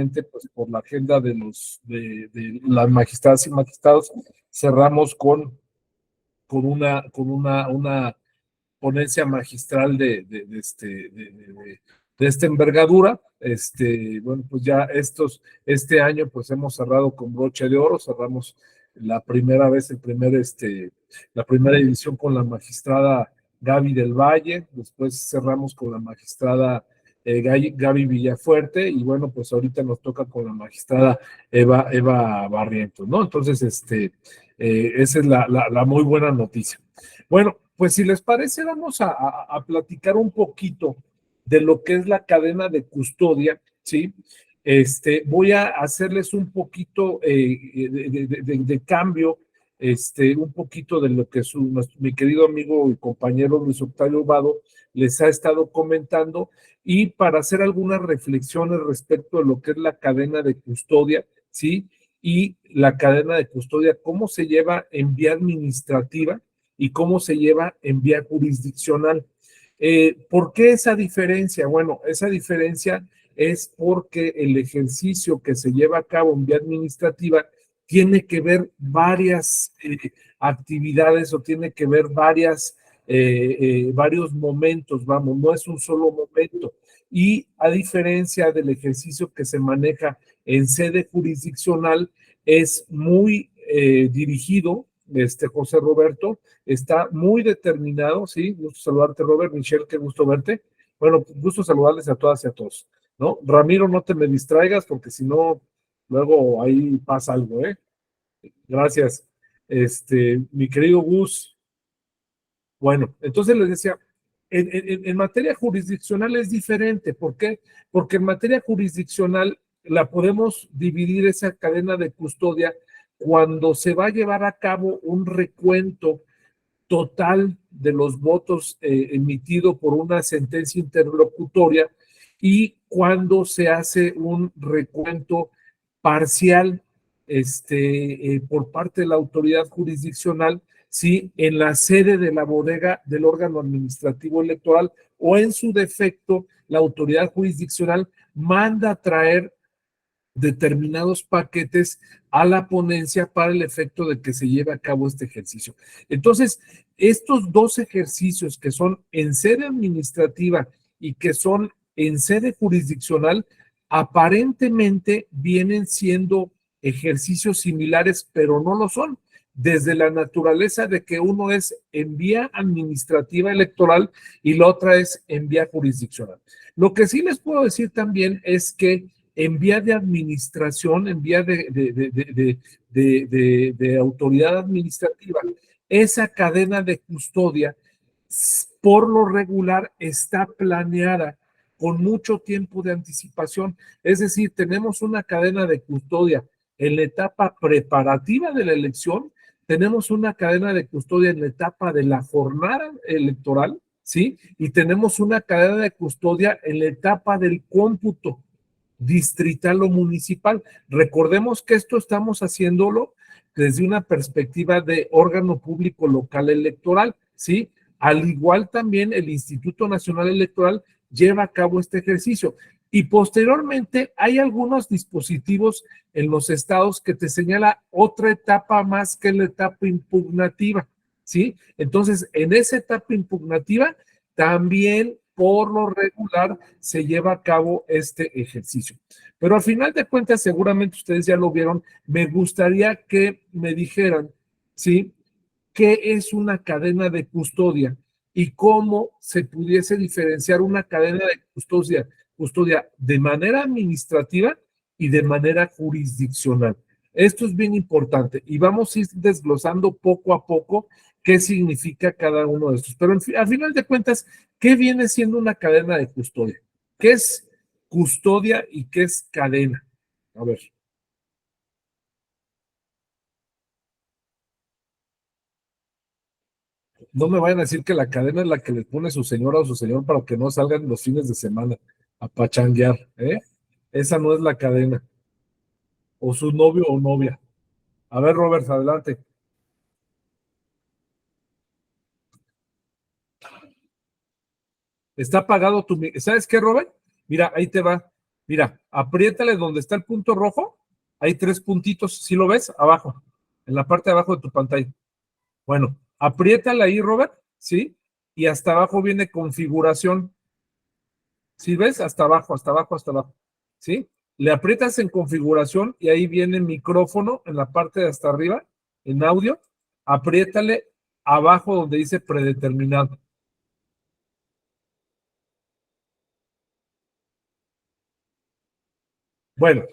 obviamente, pues por la agenda de las magistradas y magistrados, cerramos con una ponencia magistral de esta envergadura. Bueno, pues ya este año pues hemos cerrado con broche de oro, cerramos la primera vez, la primera edición con la magistrada Gaby del Valle, después cerramos con la magistrada Gaby Villafuerte, y bueno, pues ahorita nos toca con la magistrada Eva Barrientos, ¿no? Entonces, esa es la muy buena noticia. Bueno, pues si les parece, vamos a platicar un poquito de lo que es la cadena de custodia, ¿sí? Voy a hacerles un poquito de cambio, un poquito de lo que mi querido amigo y compañero Luis Octavio Vado les ha estado comentando, y para hacer algunas reflexiones respecto de lo que es la cadena de custodia, ¿sí? Y la cadena de custodia, cómo se lleva en vía administrativa y cómo se lleva en vía jurisdiccional. ¿Por qué esa diferencia? Bueno, esa diferencia es porque el ejercicio que se lleva a cabo en vía administrativa tiene que ver varias actividades, o tiene que ver varios momentos, vamos, no es un solo momento. Y a diferencia del ejercicio que se maneja en sede jurisdiccional, es muy dirigido, José Roberto, está muy determinado, sí, gusto saludarte, Robert. Michelle, qué gusto verte. Bueno, gusto saludarles a todas y a todos, ¿no? Ramiro, no te me distraigas, porque si no, luego ahí pasa algo, ¿eh? Gracias. Mi querido Gus. Bueno, entonces les decía, en materia jurisdiccional es diferente. ¿Por qué? Porque en materia jurisdiccional la podemos dividir esa cadena de custodia cuando se va a llevar a cabo un recuento total de los votos emitido por una sentencia interlocutoria, y cuando se hace un recuento parcial por parte de la autoridad jurisdiccional, ¿sí? En la sede de la bodega del órgano administrativo electoral, o en su defecto, la autoridad jurisdiccional manda a traer determinados paquetes a la ponencia para el efecto de que se lleve a cabo este ejercicio. Entonces, estos dos ejercicios, que son en sede administrativa y que son en sede jurisdiccional, aparentemente vienen siendo ejercicios similares, pero no lo son, desde la naturaleza de que uno es en vía administrativa electoral y la otra es en vía jurisdiccional. Lo que sí les puedo decir también es que en vía de administración, en vía de autoridad administrativa, esa cadena de custodia, por lo regular, está planeada con mucho tiempo de anticipación. Es decir, tenemos una cadena de custodia en la etapa preparativa de la elección, tenemos una cadena de custodia en la etapa de la jornada electoral, ¿sí? Y tenemos una cadena de custodia en la etapa del cómputo distrital o municipal. Recordemos que esto estamos haciéndolo desde una perspectiva de órgano público local electoral, ¿sí? Al igual también el Instituto Nacional Electoral lleva a cabo este ejercicio. Y posteriormente hay algunos dispositivos en los estados que te señala otra etapa más que la etapa impugnativa, ¿sí? Entonces, en esa etapa impugnativa también por lo regular se lleva a cabo este ejercicio. Pero al final de cuentas, seguramente ustedes ya lo vieron, me gustaría que me dijeran, ¿sí? ¿Qué es una cadena de custodia y cómo se pudiese diferenciar una cadena de custodia de manera administrativa y de manera jurisdiccional? Esto es bien importante y vamos a ir desglosando poco a poco qué significa cada uno de estos. Pero al final de cuentas, ¿qué viene siendo una cadena de custodia? ¿Qué es custodia y qué es cadena? A ver. No me vayan a decir que la cadena es la que le pone su señora o su señor para que no salgan los fines de semana a pachanguear, ¿eh? Esa no es la cadena. O su novio o novia. A ver, Robert, adelante. Está pagado tu... ¿Sabes qué, Robert? Mira, ahí te va. Mira, apriétale donde está el punto rojo. Hay 3 puntitos, ¿sí lo ves? Abajo, en la parte de abajo de tu pantalla. Bueno, apriétale ahí, Robert, ¿sí? Y hasta abajo viene configuración. ¿Sí ves? Hasta abajo, hasta abajo, hasta abajo. ¿Sí? Le aprietas en configuración y ahí viene micrófono en la parte de hasta arriba, en audio. Apriétale abajo donde dice predeterminado. Bueno,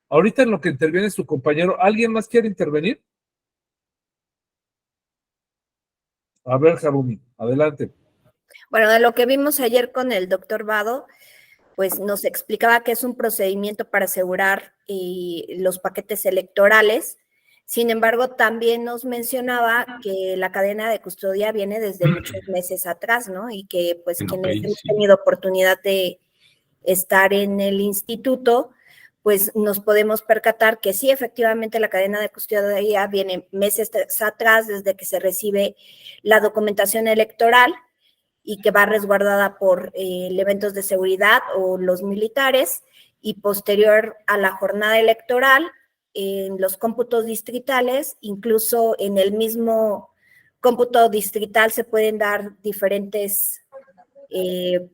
ahorita en lo que interviene su compañero, ¿alguien más quiere intervenir? A ver, Harumi, adelante. Bueno, de lo que vimos ayer con el doctor Vado, pues nos explicaba que es un procedimiento para asegurar los paquetes electorales. Sin embargo, también nos mencionaba que la cadena de custodia viene desde muchos meses atrás, ¿no? Y que pues quienes hemos tenido oportunidad de estar en el instituto, pues nos podemos percatar que sí, efectivamente la cadena de custodia viene meses atrás desde que se recibe la documentación electoral y que va resguardada por elementos de seguridad o los militares, y posterior a la jornada electoral, en los cómputos distritales, incluso en el mismo cómputo distrital se pueden dar diferentes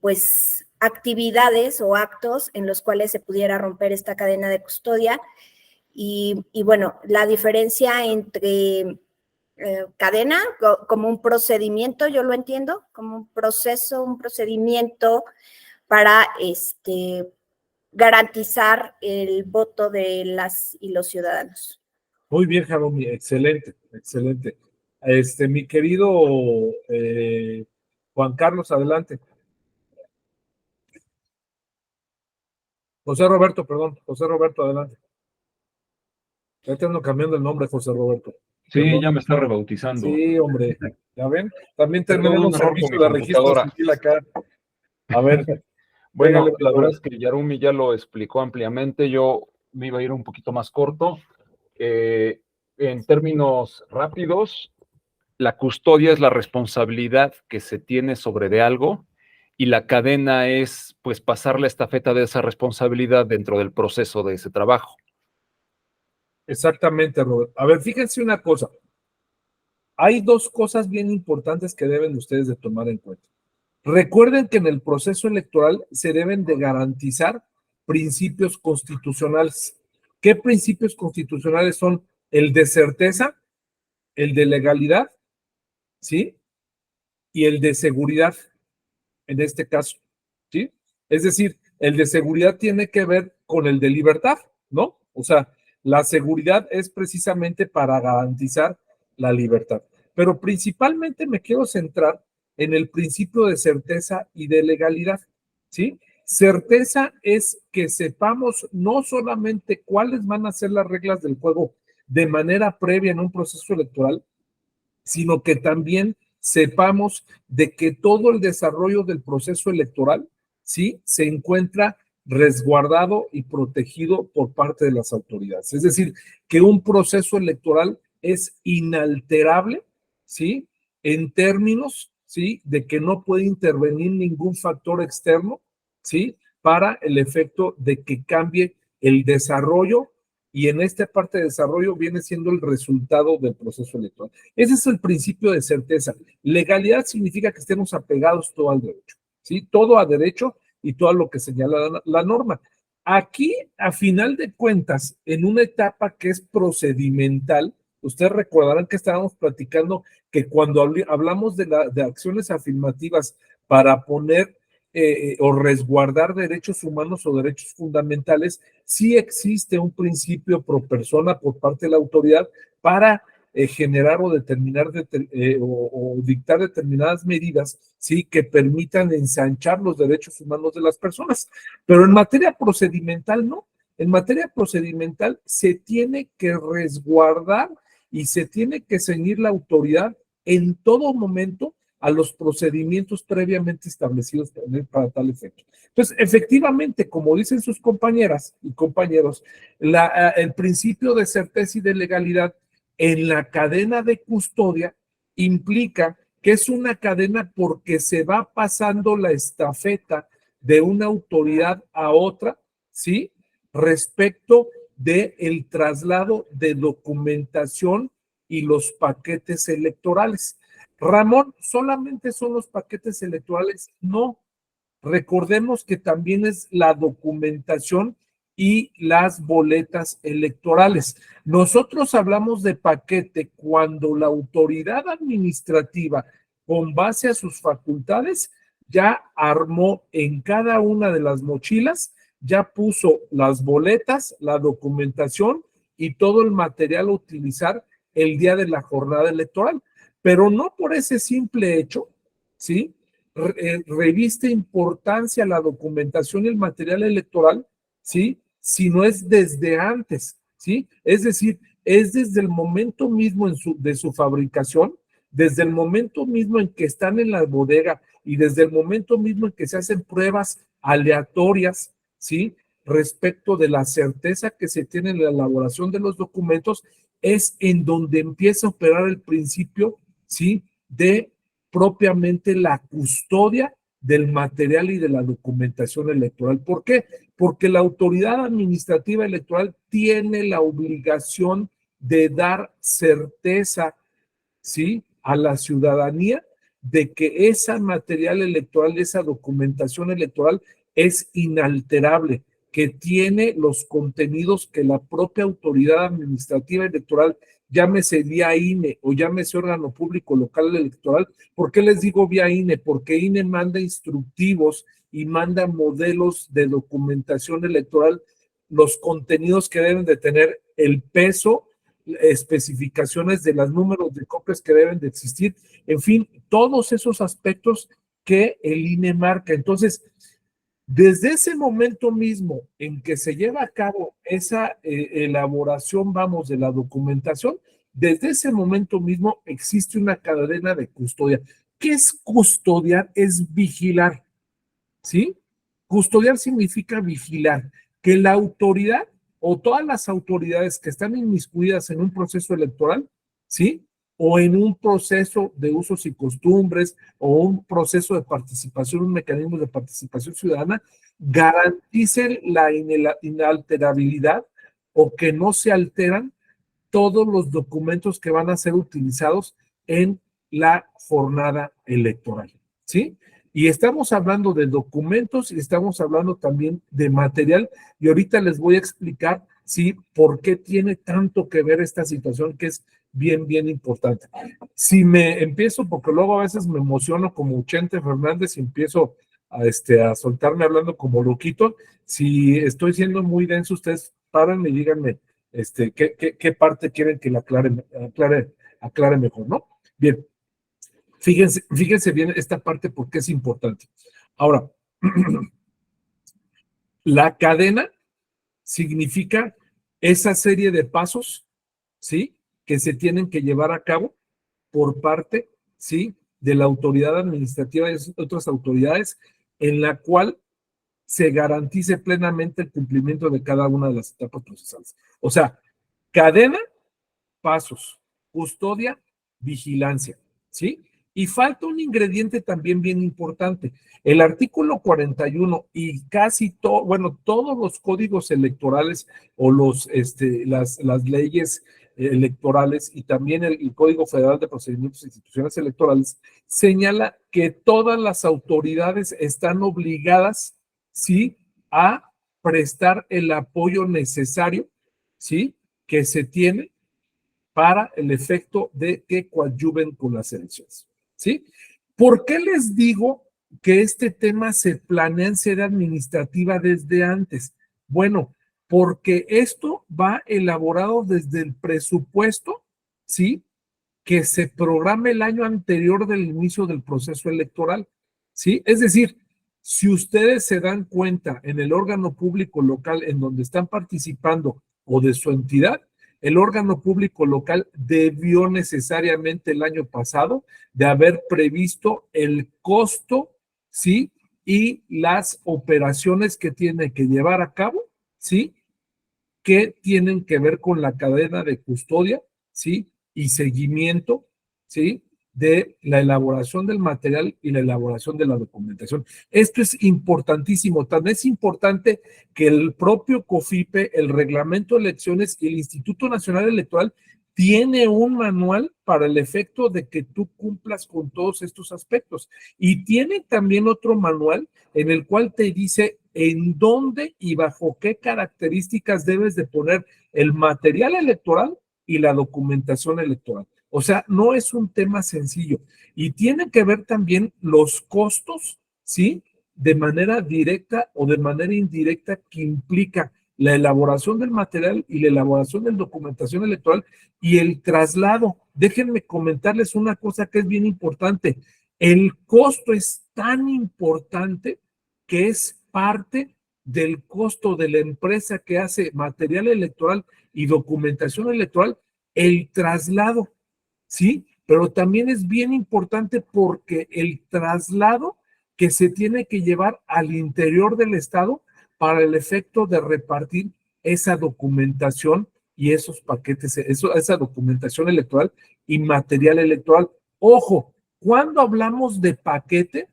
pues actividades o actos en los cuales se pudiera romper esta cadena de custodia. Y bueno, la diferencia entre cadena como un procedimiento, yo lo entiendo, como un proceso, un procedimiento para garantizar el voto de las y los ciudadanos. Muy bien, Harumi, excelente, excelente. Mi querido Juan Carlos, adelante. José Roberto, perdón, José Roberto, adelante. Ya te ando cambiando el nombre, José Roberto. Sí, Perdón. ya me está rebautizando. Sí, hombre, ¿ya ven? También Perdón, tenemos un error con servicio mi de registro computadora. civil acá. A ver. Bueno, Pégale, la verdad es que Yarumi ya lo explicó ampliamente. Yo me iba a ir un poquito más corto. En términos rápidos, la custodia es la responsabilidad que se tiene sobre de algo y la cadena es, pues, pasar la estafeta de esa responsabilidad dentro del proceso de ese trabajo. Exactamente, Robert. A ver, fíjense una cosa. Hay 2 cosas bien importantes que deben ustedes de tomar en cuenta. Recuerden que en el proceso electoral se deben de garantizar principios constitucionales. ¿Qué principios constitucionales son? El de certeza, el de legalidad, ¿sí? Y el de seguridad, en este caso, ¿sí? Es decir, el de seguridad tiene que ver con el de libertad, ¿no? O sea, la seguridad es precisamente para garantizar la libertad. Pero principalmente me quiero centrar en el principio de certeza y de legalidad, ¿sí? Certeza es que sepamos no solamente cuáles van a ser las reglas del juego de manera previa en un proceso electoral, sino que también sepamos de que todo el desarrollo del proceso electoral, ¿sí? Se encuentra resguardado y protegido por parte de las autoridades. Es decir, que un proceso electoral es inalterable, ¿sí? En términos, ¿sí? De que no puede intervenir ningún factor externo, ¿sí? Para el efecto de que cambie el desarrollo, y en esta parte de desarrollo viene siendo el resultado del proceso electoral. Ese es el principio de certeza. Legalidad significa que estemos apegados todo al derecho, ¿sí? Todo a derecho y todo a lo que señala la norma. Aquí, a final de cuentas, en una etapa que es procedimental, ustedes recordarán que estábamos platicando que cuando hablamos de acciones afirmativas para poner o resguardar derechos humanos o derechos fundamentales, sí existe un principio pro persona por parte de la autoridad para generar o determinar o dictar determinadas medidas, sí, que permitan ensanchar los derechos humanos de las personas. Pero en materia procedimental, no. En materia procedimental se tiene que resguardar y se tiene que ceñir la autoridad en todo momento a los procedimientos previamente establecidos para tal efecto. Entonces, efectivamente, como dicen sus compañeras y compañeros, el principio de certeza y de legalidad en la cadena de custodia implica que es una cadena porque se va pasando la estafeta de una autoridad a otra, ¿sí? Respecto del traslado de documentación y los paquetes electorales. Ramón, ¿solamente son los paquetes electorales? No. Recordemos que también es la documentación y las boletas electorales. Nosotros hablamos de paquete cuando la autoridad administrativa, con base a sus facultades, ya armó en cada una de las mochilas, ya puso las boletas, la documentación y todo el material a utilizar el día de la jornada electoral. Pero no por ese simple hecho, ¿sí? Reviste importancia la documentación y el material electoral, ¿sí? Si no es desde antes, ¿sí? Es decir, es desde el momento mismo de su fabricación, desde el momento mismo en que están en la bodega y desde el momento mismo en que se hacen pruebas aleatorias, ¿sí? Respecto de la certeza que se tiene en la elaboración de los documentos, es en donde empieza a operar el principio, ¿sí? De propiamente la custodia del material y de la documentación electoral. ¿Por qué? Porque la autoridad administrativa electoral tiene la obligación de dar certeza, ¿sí?, a la ciudadanía de que ese material electoral, esa documentación electoral es inalterable, que tiene los contenidos que la propia autoridad administrativa electoral, llámese vía INE o llámese órgano público local electoral. ¿Por qué les digo vía INE? Porque INE manda instructivos y manda modelos de documentación electoral, los contenidos que deben de tener, el peso, especificaciones de los números de copias que deben de existir, en fin, todos esos aspectos que el INE marca. Entonces, desde ese momento mismo en que se lleva a cabo esa elaboración, vamos, de la documentación, desde ese momento mismo existe una cadena de custodia. ¿Qué es custodiar? Es vigilar, ¿sí? Custodiar significa vigilar, que la autoridad o todas las autoridades que están inmiscuidas en un proceso electoral, ¿sí? O en un proceso de usos y costumbres, o un proceso de participación, un mecanismo de participación ciudadana, garanticen la inalterabilidad o que no se alteran todos los documentos que van a ser utilizados en la jornada electoral, ¿sí? Y estamos hablando de documentos y estamos hablando también de material, y ahorita les voy a explicar, ¿sí?, por qué tiene tanto que ver esta situación, que es bien, bien importante. Si me empiezo, porque luego a veces me emociono como Chente Fernández y empiezo a soltarme hablando como loquito, si estoy siendo muy denso, ustedes párenme y díganme qué parte quieren que la aclare mejor, ¿no? Bien, fíjense bien esta parte porque es importante. Ahora, la cadena significa esa serie de pasos, ¿sí?, que se tienen que llevar a cabo por parte, ¿sí?, de la autoridad administrativa y otras autoridades, en la cual se garantice plenamente el cumplimiento de cada una de las etapas procesales. O sea, cadena, pasos, custodia, vigilancia, ¿sí? Y falta un ingrediente también bien importante. El artículo 41 y casi todo, bueno, todos los códigos electorales o las leyes electorales y también el Código Federal de Procedimientos e Instituciones Electorales señala que todas las autoridades están obligadas, ¿sí?, a prestar el apoyo necesario, ¿sí?, que se tiene para el efecto de que coadyuven con las elecciones, ¿sí? ¿Por qué les digo que este tema se planea en sede administrativa desde antes? Bueno, porque esto va elaborado desde el presupuesto, ¿sí?, que se programa el año anterior del inicio del proceso electoral, ¿sí? Es decir, si ustedes se dan cuenta en el órgano público local en donde están participando o de su entidad, el órgano público local debió necesariamente el año pasado de haber previsto el costo, ¿sí?, y las operaciones que tiene que llevar a cabo, ¿sí?, que tienen que ver con la cadena de custodia, ¿sí?, y seguimiento, ¿sí?, de la elaboración del material y la elaboración de la documentación. Esto es importantísimo, tan es importante que el propio COFIPE, el Reglamento de Elecciones y el Instituto Nacional Electoral tiene un manual para el efecto de que tú cumplas con todos estos aspectos. Y tiene también otro manual en el cual te dice en dónde y bajo qué características debes de poner el material electoral y la documentación electoral. O sea, no es un tema sencillo. Y tiene que ver también los costos, ¿sí? De manera directa o de manera indirecta que implica la elaboración del material y la elaboración de la documentación electoral y el traslado. Déjenme comentarles una cosa que es bien importante. El costo es tan importante que es parte del costo de la empresa que hace material electoral y documentación electoral, el traslado, ¿sí? Pero también es bien importante porque el traslado que se tiene que llevar al interior del estado para el efecto de repartir esa documentación y esos paquetes, esa documentación electoral y material electoral. Ojo, cuando hablamos de paquete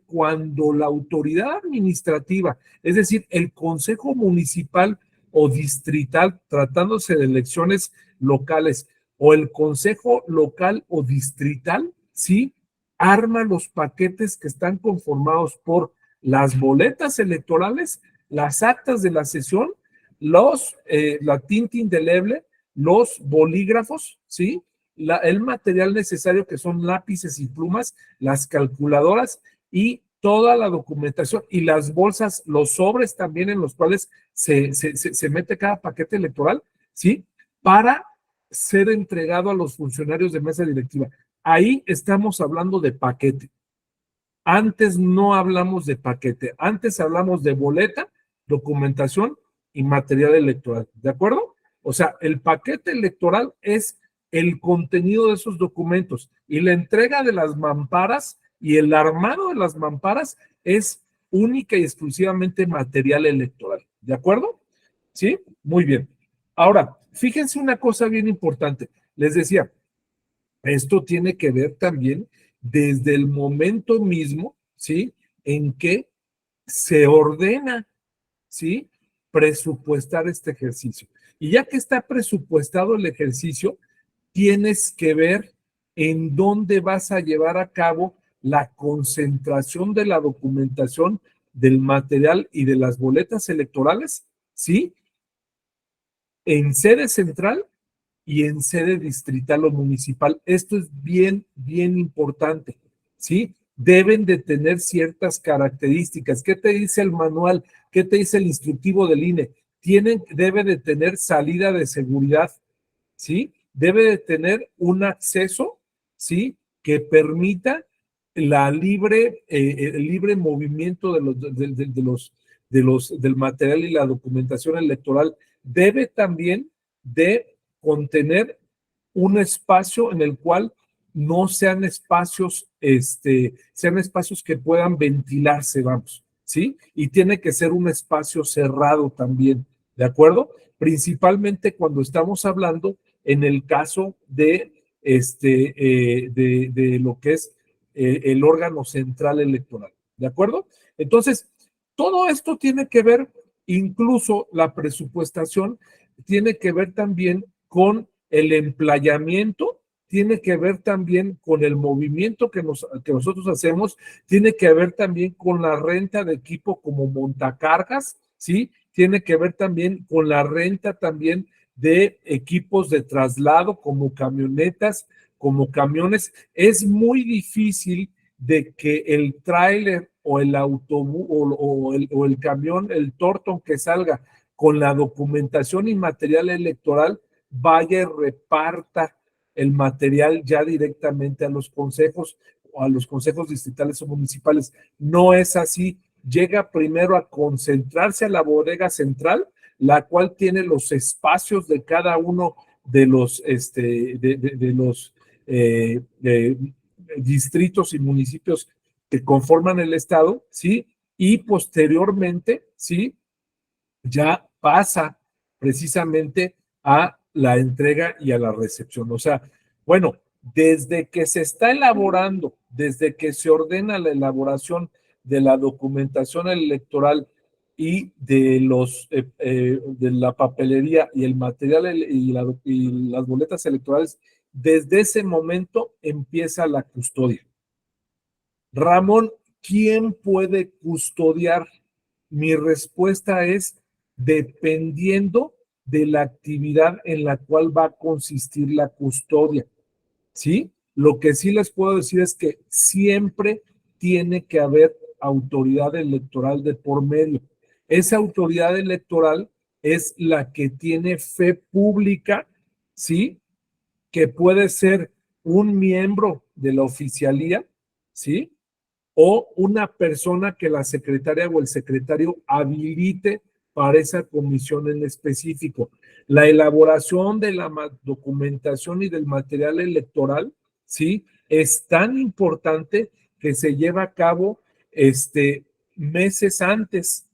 cuando la autoridad administrativa, es decir, el Consejo Municipal o Distrital, tratándose de elecciones locales, o el Consejo Local o Distrital, ¿sí? Arma los paquetes que están conformados por las boletas electorales, las actas de la sesión, la tinta indeleble, los bolígrafos, ¿sí? El material necesario que son lápices y plumas, las calculadoras y toda la documentación y las bolsas, los sobres también en los cuales se mete cada paquete electoral, ¿sí? Para ser entregado a los funcionarios de mesa directiva. Ahí estamos hablando de paquete. Antes no hablamos de paquete, antes hablamos de boleta, documentación y material electoral, ¿de acuerdo? O sea, el paquete electoral es el contenido de esos documentos y la entrega de las mamparas y el armado de las mamparas es única y exclusivamente material electoral, ¿de acuerdo? ¿Sí? Muy bien. Ahora, fíjense una cosa bien importante. Les decía, esto tiene que ver también desde el momento mismo, ¿sí? En que se ordena, ¿sí? Presupuestar este ejercicio. Y ya que está presupuestado el ejercicio, tienes que ver en dónde vas a llevar a cabo la concentración de la documentación, del material y de las boletas electorales, ¿sí? En sede central y en sede distrital o municipal. Esto es bien, bien importante, ¿sí? Deben de tener ciertas características. ¿Qué te dice el manual? ¿Qué te dice el instructivo del INE? Debe de tener salida de seguridad, ¿sí? Debe de tener un acceso, ¿sí? Que permita el libre movimiento del material y la documentación electoral. Debe también de contener un espacio en el cual no sean espacios, sean espacios que puedan ventilarse, vamos, ¿sí? Y tiene que ser un espacio cerrado también, ¿de acuerdo? Principalmente cuando estamos hablando en el caso de, de lo que es el órgano central electoral, ¿de acuerdo? Entonces, todo esto tiene que ver, incluso la presupuestación, tiene que ver también con el emplayamiento, tiene que ver también con el movimiento que nosotros hacemos, tiene que ver también con la renta de equipo como montacargas, ¿sí? Tiene que ver también con la renta también de equipos de traslado como camionetas, como camiones. Es muy difícil de que el tráiler o el autobús o el camión, el Torton que salga con la documentación y material electoral, vaya y reparta el material ya directamente a los consejos o a los consejos distritales o municipales. No es así. Llega primero a concentrarse a la bodega central, la cual tiene los espacios de cada uno de los, de los distritos y municipios que conforman el estado, ¿sí? Y posteriormente, ¿sí? Ya pasa precisamente a la entrega y a la recepción. O sea, bueno, desde que se está elaborando, desde que se ordena la elaboración de la documentación electoral y de de la papelería y el material y las boletas electorales, desde ese momento empieza la custodia. Ramón, ¿quién puede custodiar? Mi respuesta es dependiendo de la actividad en la cual va a consistir la custodia, ¿sí? Lo que sí les puedo decir es que siempre tiene que haber autoridad electoral de por medio. Esa autoridad electoral es la que tiene fe pública, ¿sí? Que puede ser un miembro de la oficialía, ¿sí? O una persona que la secretaria o el secretario habilite para esa comisión en específico. La elaboración de la documentación y del material electoral, ¿sí? Es tan importante que se lleva a cabo meses antes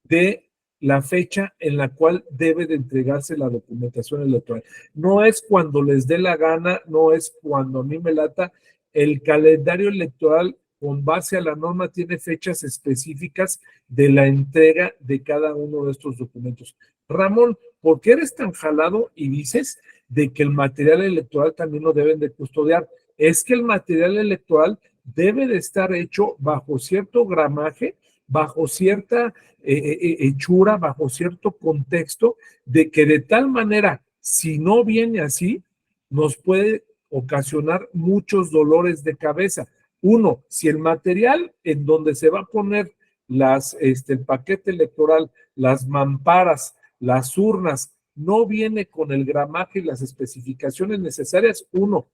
de la fecha en la cual debe de entregarse la documentación electoral. No es cuando les dé la gana, no es cuando a mí me lata. El calendario electoral con base a la norma tiene fechas específicas de la entrega de cada uno de estos documentos. Ramón, ¿por qué eres tan jalado y dices de que el material electoral también lo deben de custodiar? Es que el material electoral debe de estar hecho bajo cierto gramaje, bajo cierta hechura, bajo cierto contexto, de que de tal manera, si no viene así, nos puede ocasionar muchos dolores de cabeza. Uno, si el material en donde se va a poner el paquete electoral, las mamparas, las urnas, no viene con el gramaje y las especificaciones necesarias, uno,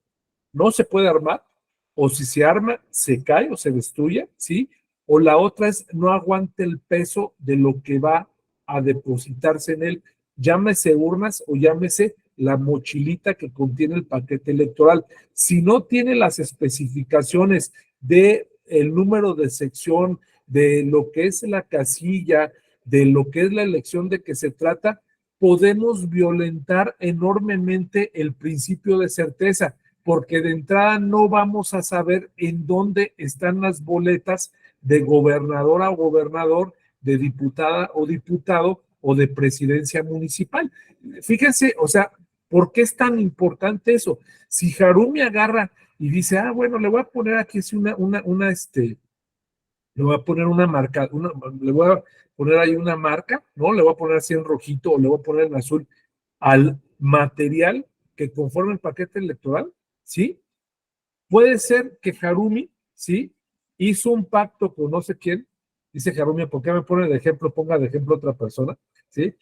no se puede armar, o si se arma, se cae o se destruye, ¿sí? O la otra es no aguante el peso de lo que va a depositarse en él, llámese urnas o llámese la mochilita que contiene el paquete electoral. Si no tiene las especificaciones de el número de sección, de lo que es la casilla, de lo que es la elección de que se trata, podemos violentar enormemente el principio de certeza, porque de entrada no vamos a saber en dónde están las boletas de gobernadora o gobernador, de diputada o diputado o de presidencia municipal. Fíjense, o sea, ¿por qué es tan importante eso? Si Harumi agarra y dice, ah, bueno, le voy a poner aquí le voy a poner una marca, le voy a poner ahí una marca, ¿no? Le voy a poner así en rojito o le voy a poner en azul al material que conforma el paquete electoral, ¿sí? Puede ser que Harumi, ¿sí? Hizo un pacto con no sé quién, dice Harumi, ¿por qué me pone de ejemplo? Ponga de ejemplo otra persona, ¿sí?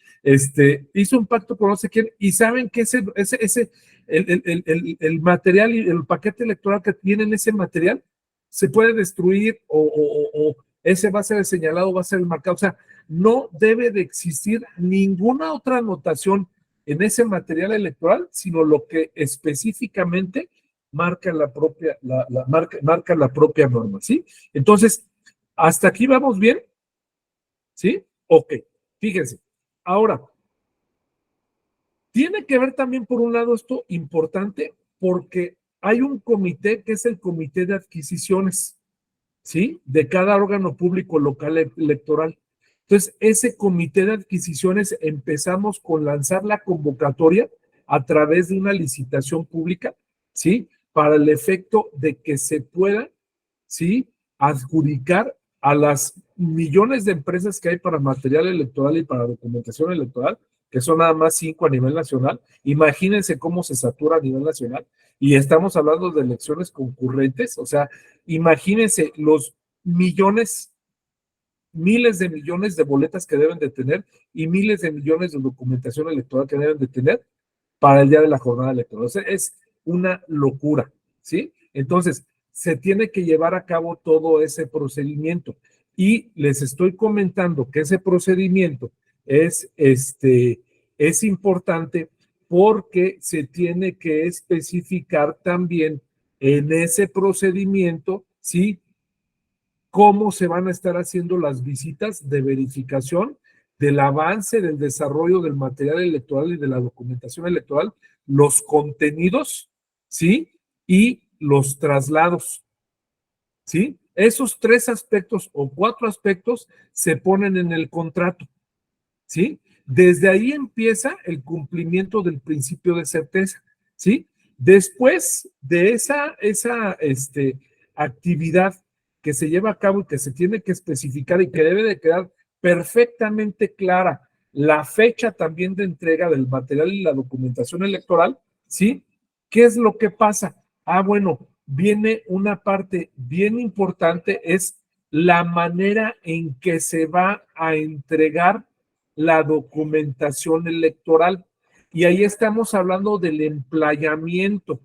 Hizo un pacto con no sé quién y saben que el material y el paquete electoral que tienen ese material se puede destruir o ese va a ser el señalado, va a ser el marcado. O sea, no debe de existir ninguna otra anotación en ese material electoral, sino lo que específicamente marca marca la propia norma, ¿sí? Entonces, ¿hasta aquí vamos bien? ¿Sí? Ok, fíjense. Ahora, tiene que ver también, por un lado, esto importante, porque hay un comité que es el comité de adquisiciones, ¿sí? De cada órgano público local electoral. Entonces, ese comité de adquisiciones empezamos con lanzar la convocatoria a través de una licitación pública, ¿sí? Para el efecto de que se pueda, ¿sí? Adjudicar a las millones de empresas que hay para material electoral y para documentación electoral, que son nada más 5 a nivel nacional. Imagínense cómo se satura a nivel nacional. Y estamos hablando de elecciones concurrentes, o sea, imagínense los millones, miles de millones de boletas que deben de tener y miles de millones de documentación electoral que deben de tener para el día de la jornada electoral. O sea, es una locura, ¿sí? Entonces, se tiene que llevar a cabo todo ese procedimiento. Y les estoy comentando que ese procedimiento es importante porque se tiene que especificar también en ese procedimiento, ¿sí? Cómo se van a estar haciendo las visitas de verificación del avance, del desarrollo del material electoral y de la documentación electoral, los contenidos, ¿sí? y los traslados, ¿sí? Esos 3 aspectos o 4 aspectos se ponen en el contrato, ¿sí? Desde ahí empieza el cumplimiento del principio de certeza, ¿sí? Después de esa actividad que se lleva a cabo y que se tiene que especificar y que debe de quedar perfectamente clara la fecha también de entrega del material y la documentación electoral, ¿sí? ¿Qué es lo que pasa? Bueno, viene una parte bien importante, es la manera en que se va a entregar la documentación electoral. Y ahí estamos hablando del emplayamiento,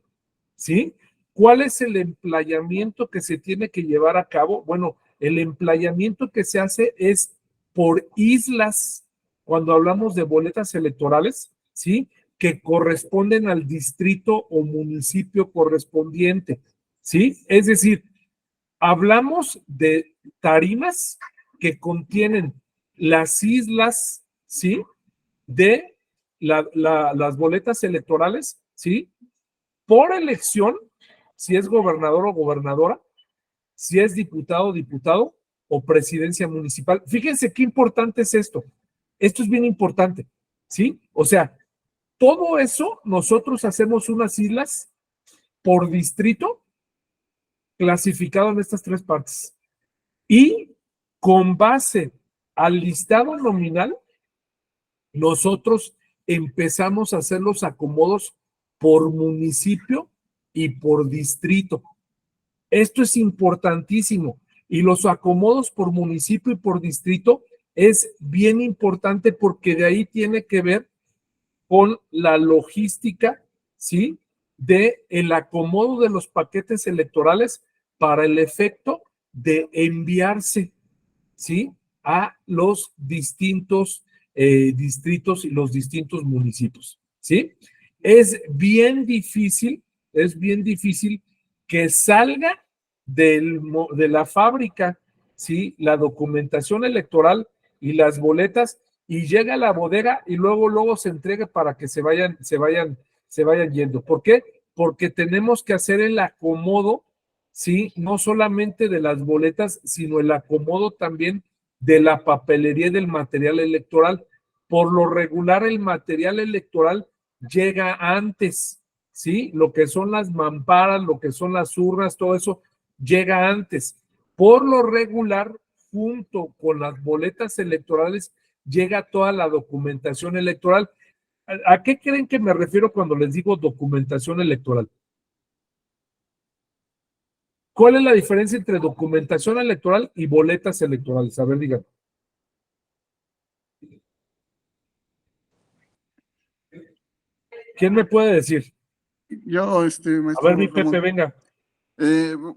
¿sí? ¿Cuál es el emplayamiento que se tiene que llevar a cabo? Bueno, el emplayamiento que se hace es por islas, cuando hablamos de boletas electorales, ¿sí? Que corresponden al distrito o municipio correspondiente, ¿sí? Es decir, hablamos de tarimas que contienen las islas, ¿sí? De las boletas electorales, ¿sí? Por elección, si es gobernador o gobernadora, si es diputado o diputado o presidencia municipal. Fíjense qué importante es esto. Esto es bien importante, ¿sí? O sea, todo eso nosotros hacemos unas islas por distrito clasificado en estas 3 partes. Y con base al listado nominal, nosotros empezamos a hacer los acomodos por municipio y por distrito. Esto es importantísimo. Y los acomodos por municipio y por distrito es bien importante porque de ahí tiene que ver con la logística, ¿sí? De el acomodo de los paquetes electorales para el efecto de enviarse, ¿sí? A los distintos distritos y los distintos municipios, ¿sí? Es bien difícil que salga de la fábrica, ¿sí? La documentación electoral y las boletas y llega a la bodega y luego se entregue para que se vayan yendo. ¿Por qué? Porque tenemos que hacer el acomodo, ¿sí? No solamente de las boletas, sino el acomodo también de la papelería y del material electoral. Por lo regular, el material electoral llega antes, ¿sí? Lo que son las mamparas, lo que son las urnas, todo eso llega antes. Por lo regular, junto con las boletas electorales, llega toda la documentación electoral. ¿A qué creen que me refiero cuando les digo documentación electoral? ¿Cuál es la diferencia entre documentación electoral y boletas electorales? A ver, díganme. ¿Quién me puede decir? Yo, A maestro ver, mi Ramón. Pepe, venga.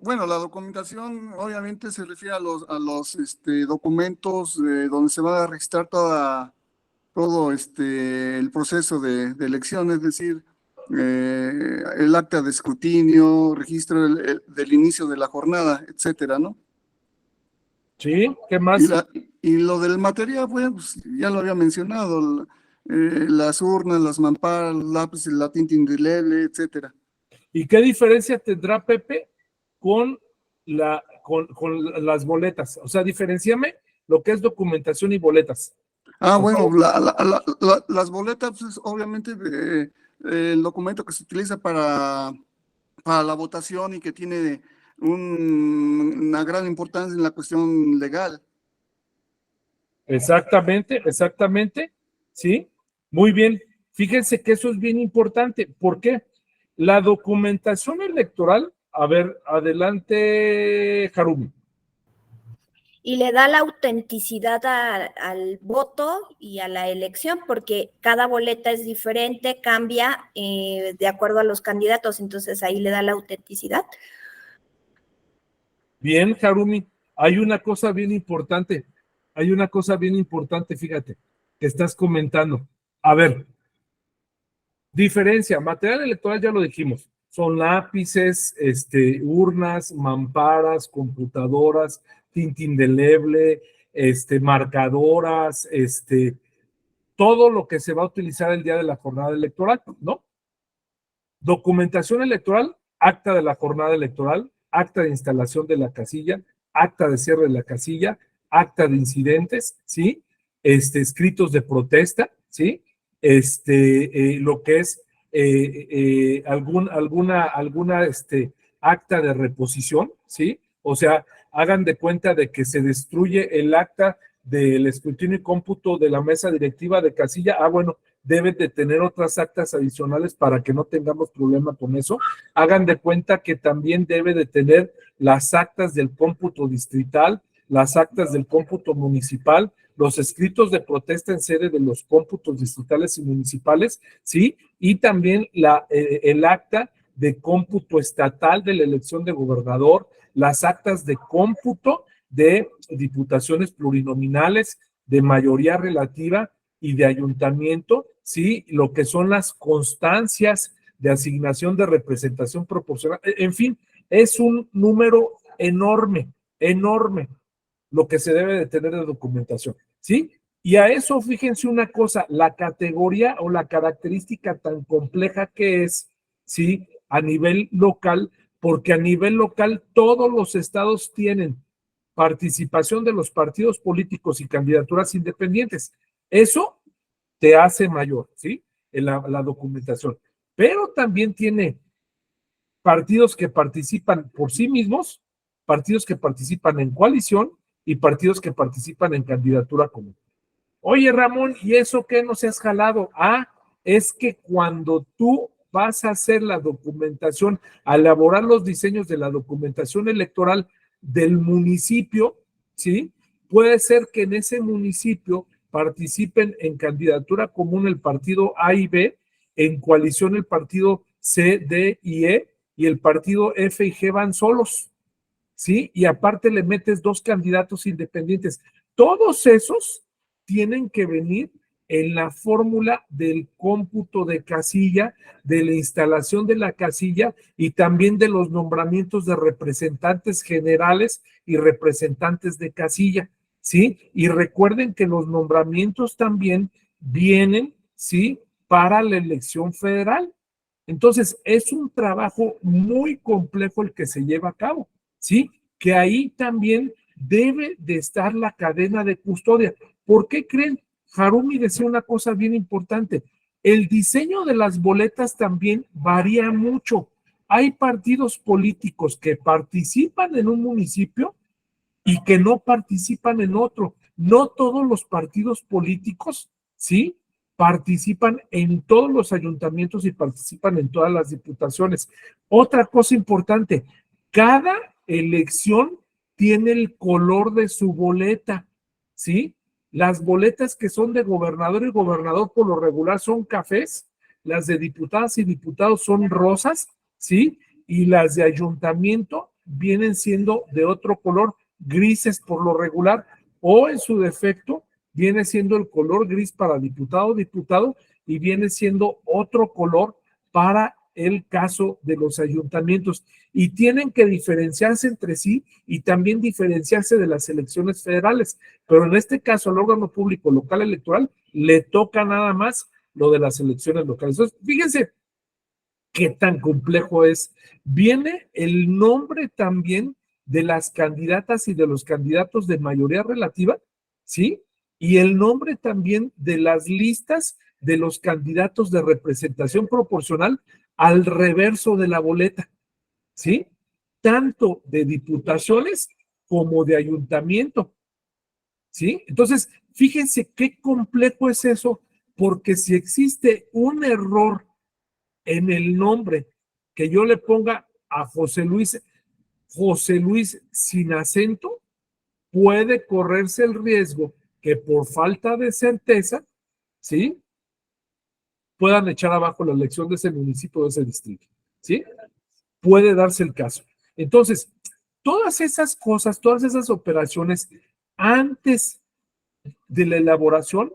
Bueno, la documentación obviamente se refiere a los documentos donde se va a registrar todo el proceso de elección, es decir, el acta de escrutinio, registro del inicio de la jornada, etcétera, ¿no? Sí, ¿qué más? Y lo del material, bueno, pues ya lo había mencionado, las urnas, las mamparas, los lápices, la tinta indeleble, etcétera. ¿Y qué diferencia tendrá Pepe con las boletas? O sea, diferenciame lo que es documentación y boletas. Bueno, las boletas, pues, obviamente, el documento que se utiliza para la votación y que tiene una gran importancia en la cuestión legal. Exactamente, ¿sí? Muy bien. Fíjense que eso es bien importante. ¿Por qué? La documentación electoral, a ver, adelante, Harumi. Y le da la autenticidad al voto y a la elección, porque cada boleta es diferente, cambia de acuerdo a los candidatos, entonces ahí le da la autenticidad. Bien, Harumi, hay una cosa bien importante, fíjate, que estás comentando. A ver, diferencia, material electoral ya lo dijimos, son lápices, urnas, mamparas, computadoras, tinta indeleble, marcadoras, todo lo que se va a utilizar el día de la jornada electoral, ¿no? Documentación electoral, acta de la jornada electoral, acta de instalación de la casilla, acta de cierre de la casilla, acta de incidentes, ¿sí? Escritos de protesta, ¿sí? Lo que es alguna acta de reposición, ¿sí? O sea, hagan de cuenta de que se destruye el acta del escrutinio y cómputo de la mesa directiva de casilla. Bueno, deben de tener otras actas adicionales para que no tengamos problema con eso. Hagan de cuenta que también debe de tener las actas del cómputo distrital, las actas del cómputo municipal, los escritos de protesta en sede de los cómputos distritales y municipales, ¿sí? Y también el acta de cómputo estatal de la elección de gobernador, las actas de cómputo de diputaciones plurinominales, de mayoría relativa y de ayuntamiento, ¿sí? Lo que son las constancias de asignación de representación proporcional. En fin, es un número enorme, enorme lo que se debe de tener de documentación, ¿sí? Y a eso, fíjense una cosa, la categoría o la característica tan compleja que es, ¿sí? A nivel local, porque a nivel local todos los estados tienen participación de los partidos políticos y candidaturas independientes. Eso te hace mayor, ¿sí? La documentación. Pero también tiene partidos que participan por sí mismos, partidos que participan en coalición y partidos que participan en candidatura común. Oye, Ramón, ¿y eso qué no se has jalado? Es que cuando tú vas a hacer la documentación, a elaborar los diseños de la documentación electoral del municipio, ¿sí? Puede ser que en ese municipio participen en candidatura común el partido A y B, en coalición el partido C, D y E, y el partido F y G van solos, ¿sí? Y aparte le metes 2 candidatos independientes. Todos esos tienen que venir en la fórmula del cómputo de casilla, de la instalación de la casilla y también de los nombramientos de representantes generales y representantes de casilla, ¿sí? Y recuerden que los nombramientos también vienen, ¿sí? Para la elección federal. Entonces, es un trabajo muy complejo el que se lleva a cabo, ¿sí? Que ahí también debe de estar la cadena de custodia. ¿Por qué creen? Harumi decía una cosa bien importante. El diseño de las boletas también varía mucho. Hay partidos políticos que participan en un municipio y que no participan en otro. No todos los partidos políticos, ¿sí? Participan en todos los ayuntamientos y participan en todas las diputaciones. Otra cosa importante, cada elección tiene el color de su boleta, ¿sí? Las boletas que son de gobernador y gobernador por lo regular son cafés, las de diputadas y diputados son rosas, ¿sí? Y las de ayuntamiento vienen siendo de otro color, grises por lo regular, o en su defecto viene siendo el color gris para diputado, y viene siendo otro color para el caso de los ayuntamientos. Y tienen que diferenciarse entre sí y también diferenciarse de las elecciones federales. Pero en este caso, al órgano público local electoral le toca nada más lo de las elecciones locales. Entonces, fíjense qué tan complejo es. Viene el nombre también de las candidatas y de los candidatos de mayoría relativa, ¿sí? Y el nombre también de las listas de los candidatos de representación proporcional al reverso de la boleta, ¿sí? Tanto de diputaciones como de ayuntamiento, ¿sí? Entonces, fíjense qué complejo es eso, porque si existe un error en el nombre que yo le ponga a José Luis sin acento, puede correrse el riesgo que por falta de certeza, ¿sí? Puedan echar abajo la elección de ese municipio, de ese distrito, ¿sí? Puede darse el caso. Entonces, todas esas cosas, todas esas operaciones antes de la elaboración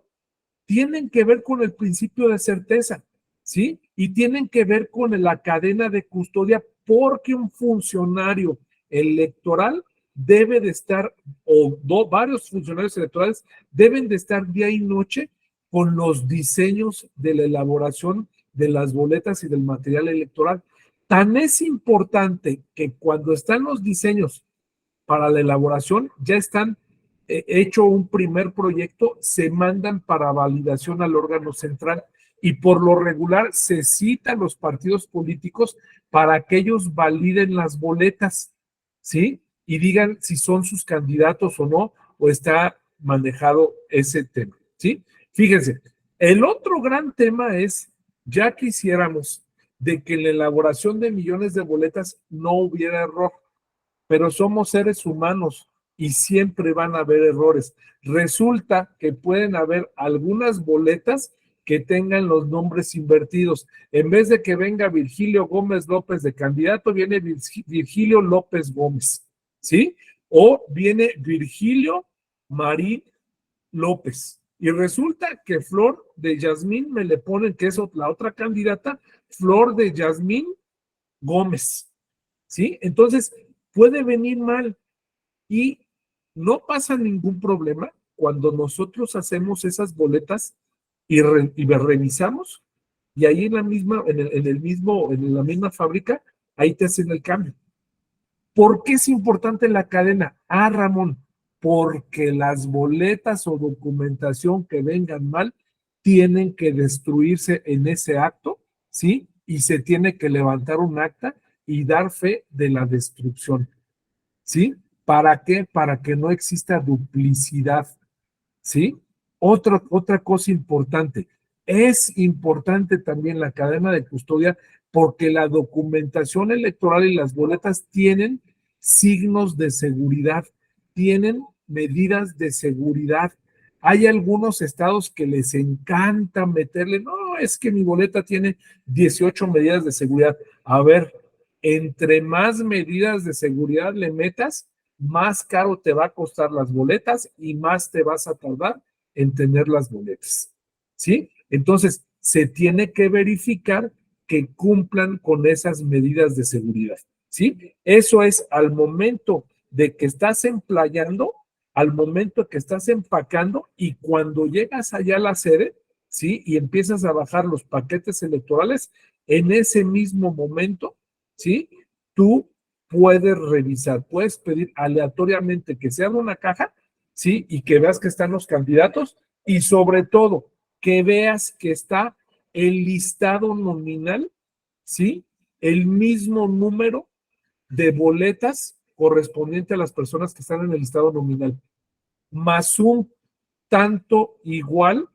tienen que ver con el principio de certeza, ¿sí? Y tienen que ver con la cadena de custodia, porque un funcionario electoral debe de estar, varios funcionarios electorales deben de estar día y noche con los diseños de la elaboración de las boletas y del material electoral. Tan es importante que cuando están los diseños para la elaboración, ya están hecho un primer proyecto, se mandan para validación al órgano central y por lo regular se cita a los partidos políticos para que ellos validen las boletas, ¿sí? Y digan si son sus candidatos o no, o está manejado ese tema, ¿sí? Fíjense, el otro gran tema es, ya quisiéramos de que en la elaboración de millones de boletas no hubiera error, pero somos seres humanos y siempre van a haber errores. Resulta que pueden haber algunas boletas que tengan los nombres invertidos. En vez de que venga Virgilio Gómez López de candidato, viene Virgilio López Gómez, ¿sí? O viene Virgilio Marín López. Y resulta que Flor de Yasmín me le ponen, que es la otra candidata, Flor de Yasmín Gómez, ¿sí? Entonces, puede venir mal y no pasa ningún problema cuando nosotros hacemos esas boletas y revisamos y ahí en la misma, en la misma fábrica, ahí te hacen el cambio. ¿Por qué es importante la cadena? Ah, Ramón, porque las boletas o documentación que vengan mal tienen que destruirse en ese acto, ¿sí? Y se tiene que levantar un acta y dar fe de la destrucción, ¿sí? ¿Para qué? Para que no exista duplicidad, ¿sí? Otra cosa importante, es importante también la cadena de custodia porque la documentación electoral y las boletas tienen signos de seguridad, tienen medidas de seguridad. Hay algunos estados que les encanta meterle, no, es que mi boleta tiene 18 medidas de seguridad. A ver, entre más medidas de seguridad le metas, más caro te va a costar las boletas y más te vas a tardar en tener las boletas, ¿sí? Entonces, se tiene que verificar que cumplan con esas medidas de seguridad, ¿sí? Eso es al momento de que estás emplayando, al momento que estás empacando y cuando llegas allá a la sede, ¿sí? Y empiezas a bajar los paquetes electorales, en ese mismo momento, ¿sí? Tú puedes revisar, puedes pedir aleatoriamente que se abra una caja, ¿sí? Y que veas que están los candidatos y sobre todo que veas que está el listado nominal, ¿sí? El mismo número de boletas correspondiente a las personas que están en el listado nominal, más un tanto igual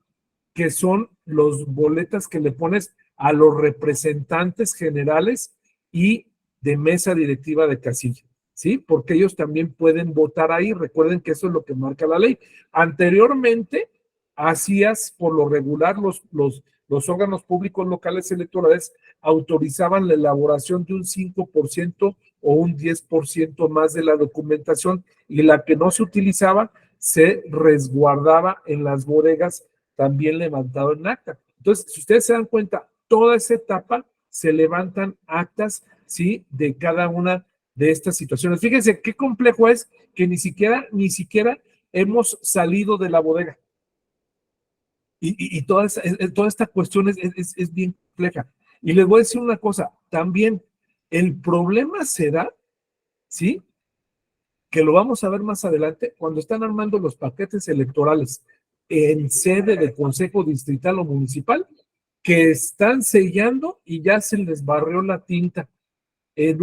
que son los boletas que le pones a los representantes generales y de mesa directiva de casilla, ¿sí? Porque ellos también pueden votar ahí. Recuerden que eso es lo que marca la ley. Anteriormente, hacías por lo regular los órganos públicos locales electorales autorizaban la elaboración de un 5% o un 10% más de la documentación y la que no se utilizaba se resguardaba en las bodegas también levantado en acta. Entonces, si ustedes se dan cuenta, toda esa etapa se levantan actas, ¿sí? De cada una de estas situaciones. Fíjense qué complejo es que ni siquiera hemos salido de la bodega. Y toda esta cuestión es bien compleja. Y les voy a decir una cosa, también el problema será, ¿sí? Que lo vamos a ver más adelante, cuando están armando los paquetes electorales en sede de consejo distrital o municipal, que están sellando y ya se les barrió la tinta en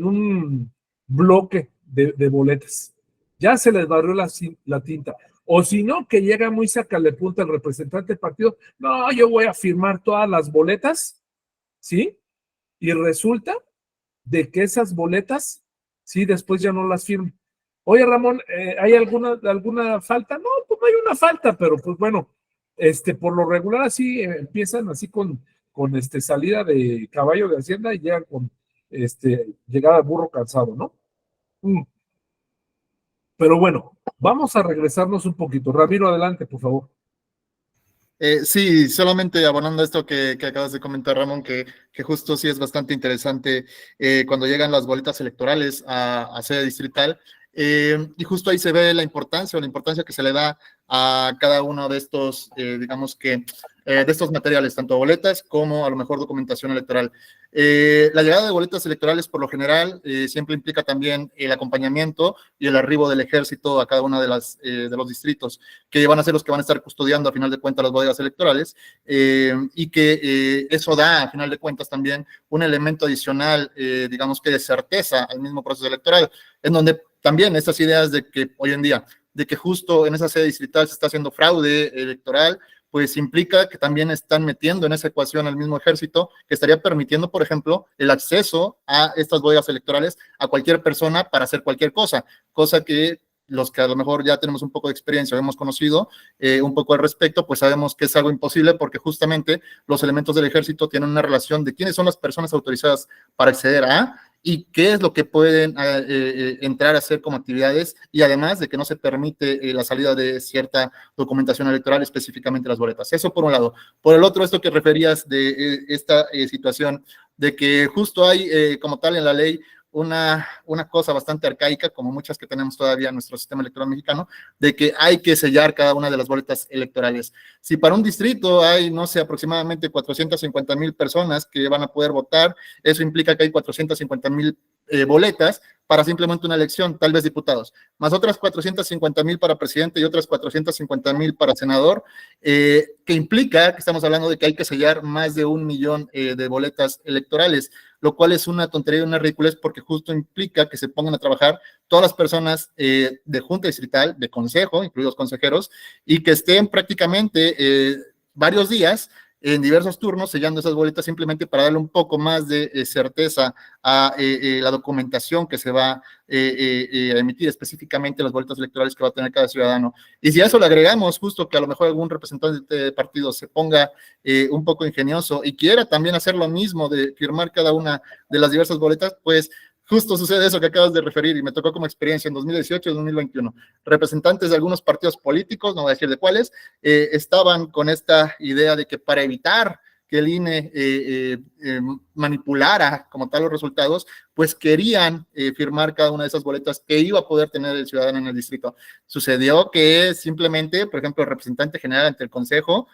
un bloque de boletas. Ya se les barrió la tinta. O si no, que llega muy sácale punta el representante del partido, no, yo voy a firmar todas las boletas, ¿sí? Y resulta de que esas boletas, sí, después ya no las firman. Oye, Ramón, ¿hay alguna falta? No, pues no hay una falta, pero pues bueno, por lo regular así empiezan así con salida de caballo de Hacienda y llegan con llegada de burro cansado, ¿no? Pero bueno, vamos a regresarnos un poquito. Ramiro, adelante, por favor. Sí, solamente abonando esto que acabas de comentar, Ramón, que justo sí es bastante interesante cuando llegan las boletas electorales a sede distrital, Y justo ahí se ve la importancia que se le da a cada uno de estos, digamos que, de estos materiales, tanto boletas como a lo mejor documentación electoral. La llegada de boletas electorales por lo general siempre implica también el acompañamiento y el arribo del ejército a cada uno de los distritos, que van a ser los que van a estar custodiando a final de cuentas las bodegas electorales, y que eso da a final de cuentas también un elemento adicional, digamos que de certeza al mismo proceso electoral, en donde también estas ideas de que hoy en día, de que justo en esa sede distrital se está haciendo fraude electoral, pues implica que también están metiendo en esa ecuación al mismo ejército, que estaría permitiendo, por ejemplo, el acceso a estas bodegas electorales a cualquier persona para hacer cualquier cosa que los que a lo mejor ya tenemos un poco de experiencia o hemos conocido un poco al respecto, pues sabemos que es algo imposible porque justamente los elementos del ejército tienen una relación de quiénes son las personas autorizadas para acceder a y qué es lo que pueden entrar a hacer como actividades, y además de que no se permite la salida de cierta documentación electoral, específicamente las boletas. Eso por un lado. Por el otro, esto que referías de esta situación de que justo hay como tal en la ley una cosa bastante arcaica, como muchas que tenemos todavía en nuestro sistema electoral mexicano, de que hay que sellar cada una de las boletas electorales. Si para un distrito hay, no sé, aproximadamente 450,000 personas que van a poder votar, eso implica que hay 450,000 boletas para simplemente una elección, tal vez diputados, más otras 450,000 para presidente y otras 450,000 para senador, que implica que estamos hablando de que hay que sellar más de 1,000,000 de boletas electorales, lo cual es una tontería y una ridiculez porque justo implica que se pongan a trabajar todas las personas de junta distrital, de consejo, incluidos consejeros, y que estén prácticamente varios días en diversos turnos sellando esas boletas simplemente para darle un poco más de certeza a la documentación que se va a emitir, específicamente las boletas electorales que va a tener cada ciudadano. Y si a eso le agregamos justo que a lo mejor algún representante de partido se ponga un poco ingenioso y quiera también hacer lo mismo de firmar cada una de las diversas boletas, pues justo sucede eso que acabas de referir y me tocó como experiencia en 2018 y 2021. Representantes de algunos partidos políticos, no voy a decir de cuáles, estaban con esta idea de que para evitar que el INE manipulara como tal los resultados, pues querían firmar cada una de esas boletas que iba a poder tener el ciudadano en el distrito. Sucedió que simplemente, por ejemplo, el representante general ante el consejo,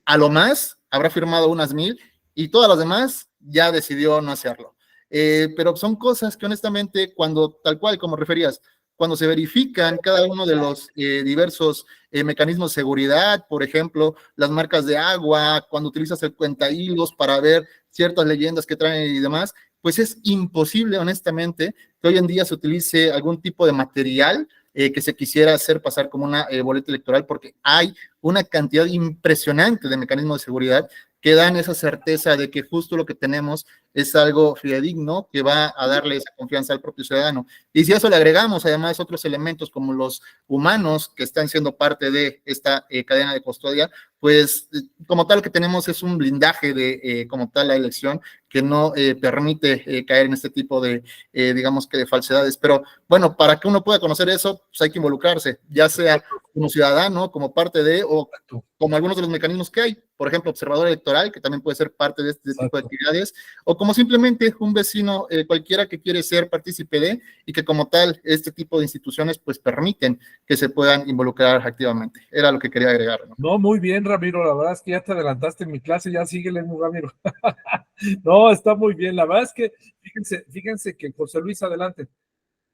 a lo más habrá firmado unas 1,000 y todas las demás ya decidió no hacerlo. Pero son cosas que honestamente, cuando tal cual como referías, cuando se verifican cada uno de los diversos mecanismos de seguridad, por ejemplo, las marcas de agua, cuando utilizas el cuentahilos para ver ciertas leyendas que traen y demás, pues es imposible, honestamente, que hoy en día se utilice algún tipo de material que se quisiera hacer pasar como una boleta electoral, porque hay una cantidad impresionante de mecanismos de seguridad que dan esa certeza de que justo lo que tenemos es algo fidedigno que va a darle esa confianza al propio ciudadano. Y si a eso le agregamos además otros elementos como los humanos que están siendo parte de esta cadena de custodia, pues como tal lo que tenemos es un blindaje de como tal la elección que no permite caer en este tipo de, digamos que de falsedades. Pero bueno, para que uno pueda conocer eso, pues hay que involucrarse, ya sea como ciudadano, como parte de, o como algunos de los mecanismos que hay, por ejemplo, observador electoral, que también puede ser parte de este tipo de actividades, o como simplemente un vecino cualquiera que quiere ser partícipe de, y que como tal, este tipo de instituciones pues permiten que se puedan involucrar activamente. Era lo que quería agregar, ¿no? No, muy bien, Ramiro, la verdad es que ya te adelantaste en mi clase, ya síguele, Ramiro. No, está muy bien, la verdad es que, fíjense que José Luis, adelante.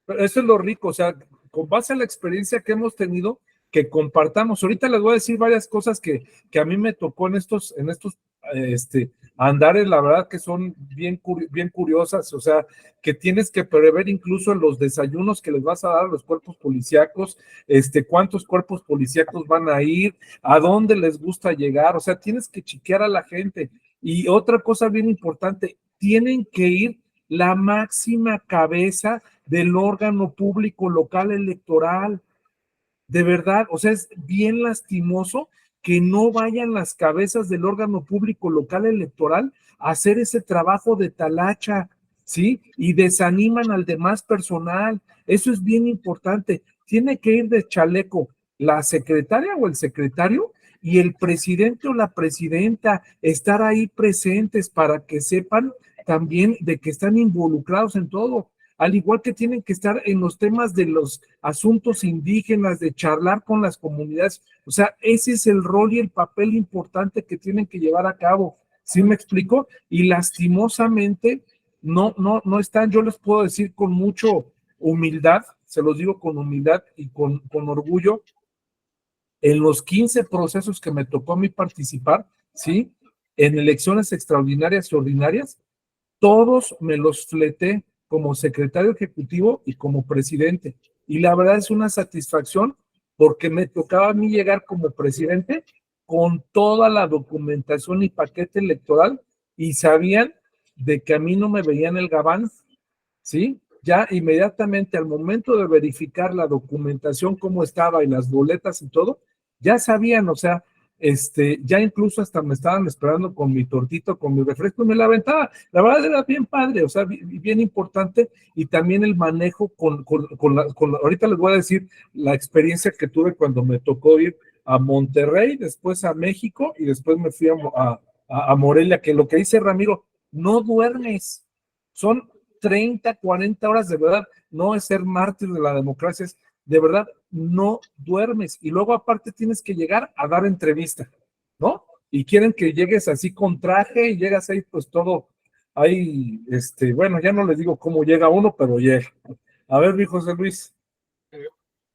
Pero eso es lo rico, o sea, con base a la experiencia que hemos tenido, que compartamos. Ahorita les voy a decir varias cosas que a mí me tocó en estos andares, la verdad que son bien curiosas, o sea, que tienes que prever incluso en los desayunos que les vas a dar a los cuerpos policíacos, cuántos cuerpos policíacos van a ir, a dónde les gusta llegar, o sea, tienes que chequear a la gente. Y otra cosa bien importante, tienen que ir la máxima cabeza del órgano público local electoral. De verdad, o sea, es bien lastimoso que no vayan las cabezas del órgano público local electoral a hacer ese trabajo de talacha, ¿sí? Y desaniman al demás personal. Eso es bien importante. Tiene que ir de chaleco la secretaria o el secretario y el presidente o la presidenta, estar ahí presentes para que sepan también de que están involucrados en todo. al igual que tienen que estar en los temas de los asuntos indígenas, de charlar con las comunidades. O sea, ese es el rol y el papel importante que tienen que llevar a cabo. ¿Sí me explico? Y lastimosamente no están, yo les puedo decir con mucho humildad, se los digo con humildad y con orgullo, en los 15 procesos que me tocó a mí participar, ¿sí? En elecciones extraordinarias y ordinarias, todos me los fleté como secretario ejecutivo y como presidente. Y la verdad es una satisfacción porque me tocaba a mí llegar como presidente con toda la documentación y paquete electoral y sabían de que a mí no me veían el gabán, ¿sí? Ya inmediatamente al momento de verificar la documentación, cómo estaba y las boletas y todo, ya sabían, o sea, ya incluso hasta me estaban esperando con mi tortito, con mi refresco y me la aventaba. La verdad era bien padre, o sea, bien importante y también el manejo ahorita les voy a decir la experiencia que tuve cuando me tocó ir a Monterrey, después a México y después me fui a Morelia, que lo que dice Ramiro, no duermes, son 30, 40 horas de verdad, no es ser mártir de la democracia, es de verdad, no duermes. Y luego aparte tienes que llegar a dar entrevista, ¿no? Y quieren que llegues así con traje y llegas ahí pues todo, ahí, bueno, ya no les digo cómo llega uno, pero llega. A ver, mi José Luis.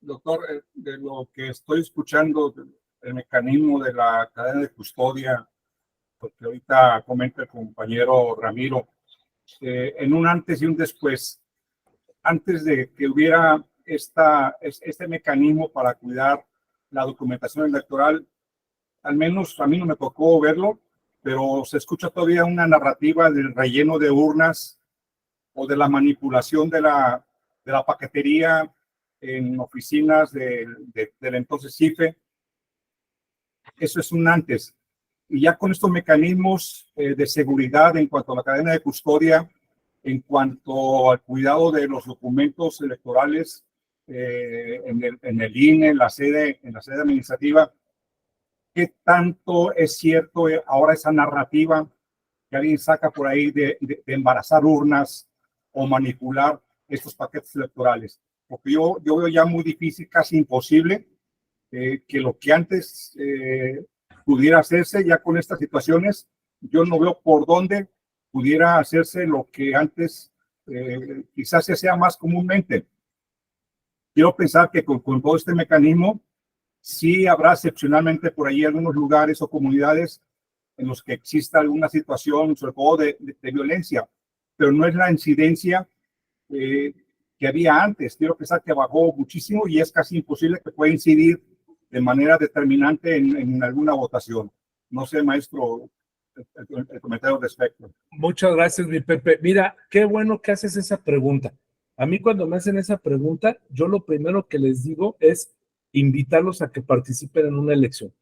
Doctor, de lo que estoy escuchando, el mecanismo de la cadena de custodia, porque ahorita comenta el compañero Ramiro, en un antes y un después, antes de que hubiera este mecanismo para cuidar la documentación electoral, al menos a mí no me tocó verlo, pero se escucha todavía una narrativa del relleno de urnas o de la manipulación de la paquetería en oficinas del entonces IFE. Eso es un antes. Y ya con estos mecanismos de seguridad en cuanto a la cadena de custodia, en cuanto al cuidado de los documentos electorales en el INE, en la sede administrativa, ¿qué tanto es cierto ahora esa narrativa que alguien saca por ahí de embarazar urnas o manipular estos paquetes electorales? Porque yo veo ya muy difícil, casi imposible, que lo que antes pudiera hacerse ya con estas situaciones, yo no veo por dónde pudiera hacerse lo que antes quizás se hacía más comúnmente. Quiero pensar que con todo este mecanismo sí habrá excepcionalmente por ahí algunos lugares o comunidades en los que exista alguna situación, sobre todo de violencia, pero no es la incidencia que había antes. Quiero pensar que bajó muchísimo y es casi imposible que pueda incidir de manera determinante en alguna votación. No sé, maestro, el comentario al respecto. Muchas gracias, mi Pepe. Mira, qué bueno que haces esa pregunta. A mí cuando me hacen esa pregunta, yo lo primero que les digo es invitarlos a que participen en una elección.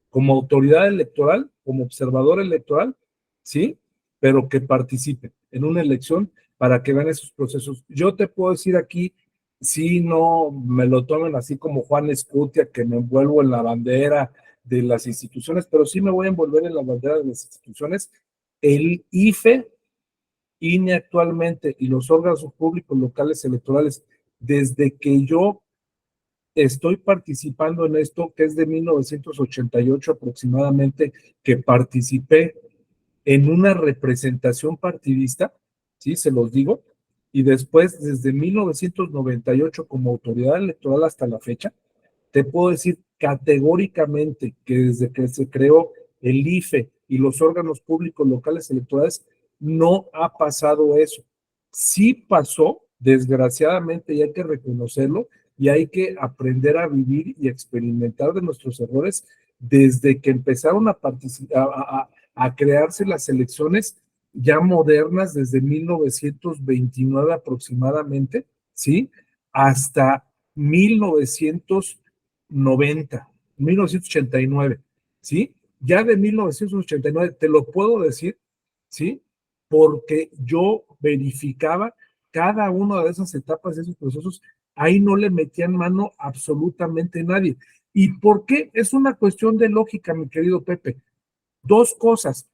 Como autoridad electoral, como observador electoral, sí, pero que participen en una elección para que vean esos procesos. Yo te puedo decir aquí, si no me lo tomen así como Juan Escutia, que me envuelvo en la bandera de las instituciones, pero sí me voy a envolver en la bandera de las instituciones. El IFE, INE actualmente y los órganos públicos locales electorales, desde que yo estoy participando en esto, que es de 1988 aproximadamente, que participé en una representación partidista, sí, se los digo, y después desde 1998 como autoridad electoral hasta la fecha, te puedo decir categóricamente que desde que se creó el IFE y los órganos públicos locales electorales, no ha pasado eso. Sí pasó, desgraciadamente, y hay que reconocerlo, y hay que aprender a vivir y experimentar de nuestros errores desde que empezaron a crearse las elecciones ya modernas desde 1929 aproximadamente, ¿sí? Hasta 1989, ¿sí? Ya de 1989, te lo puedo decir, ¿sí? Porque yo verificaba cada una de esas etapas, de esos procesos, ahí no le metían mano absolutamente nadie. ¿Y por qué? Es una cuestión de lógica, mi querido Pepe. Dos cosas.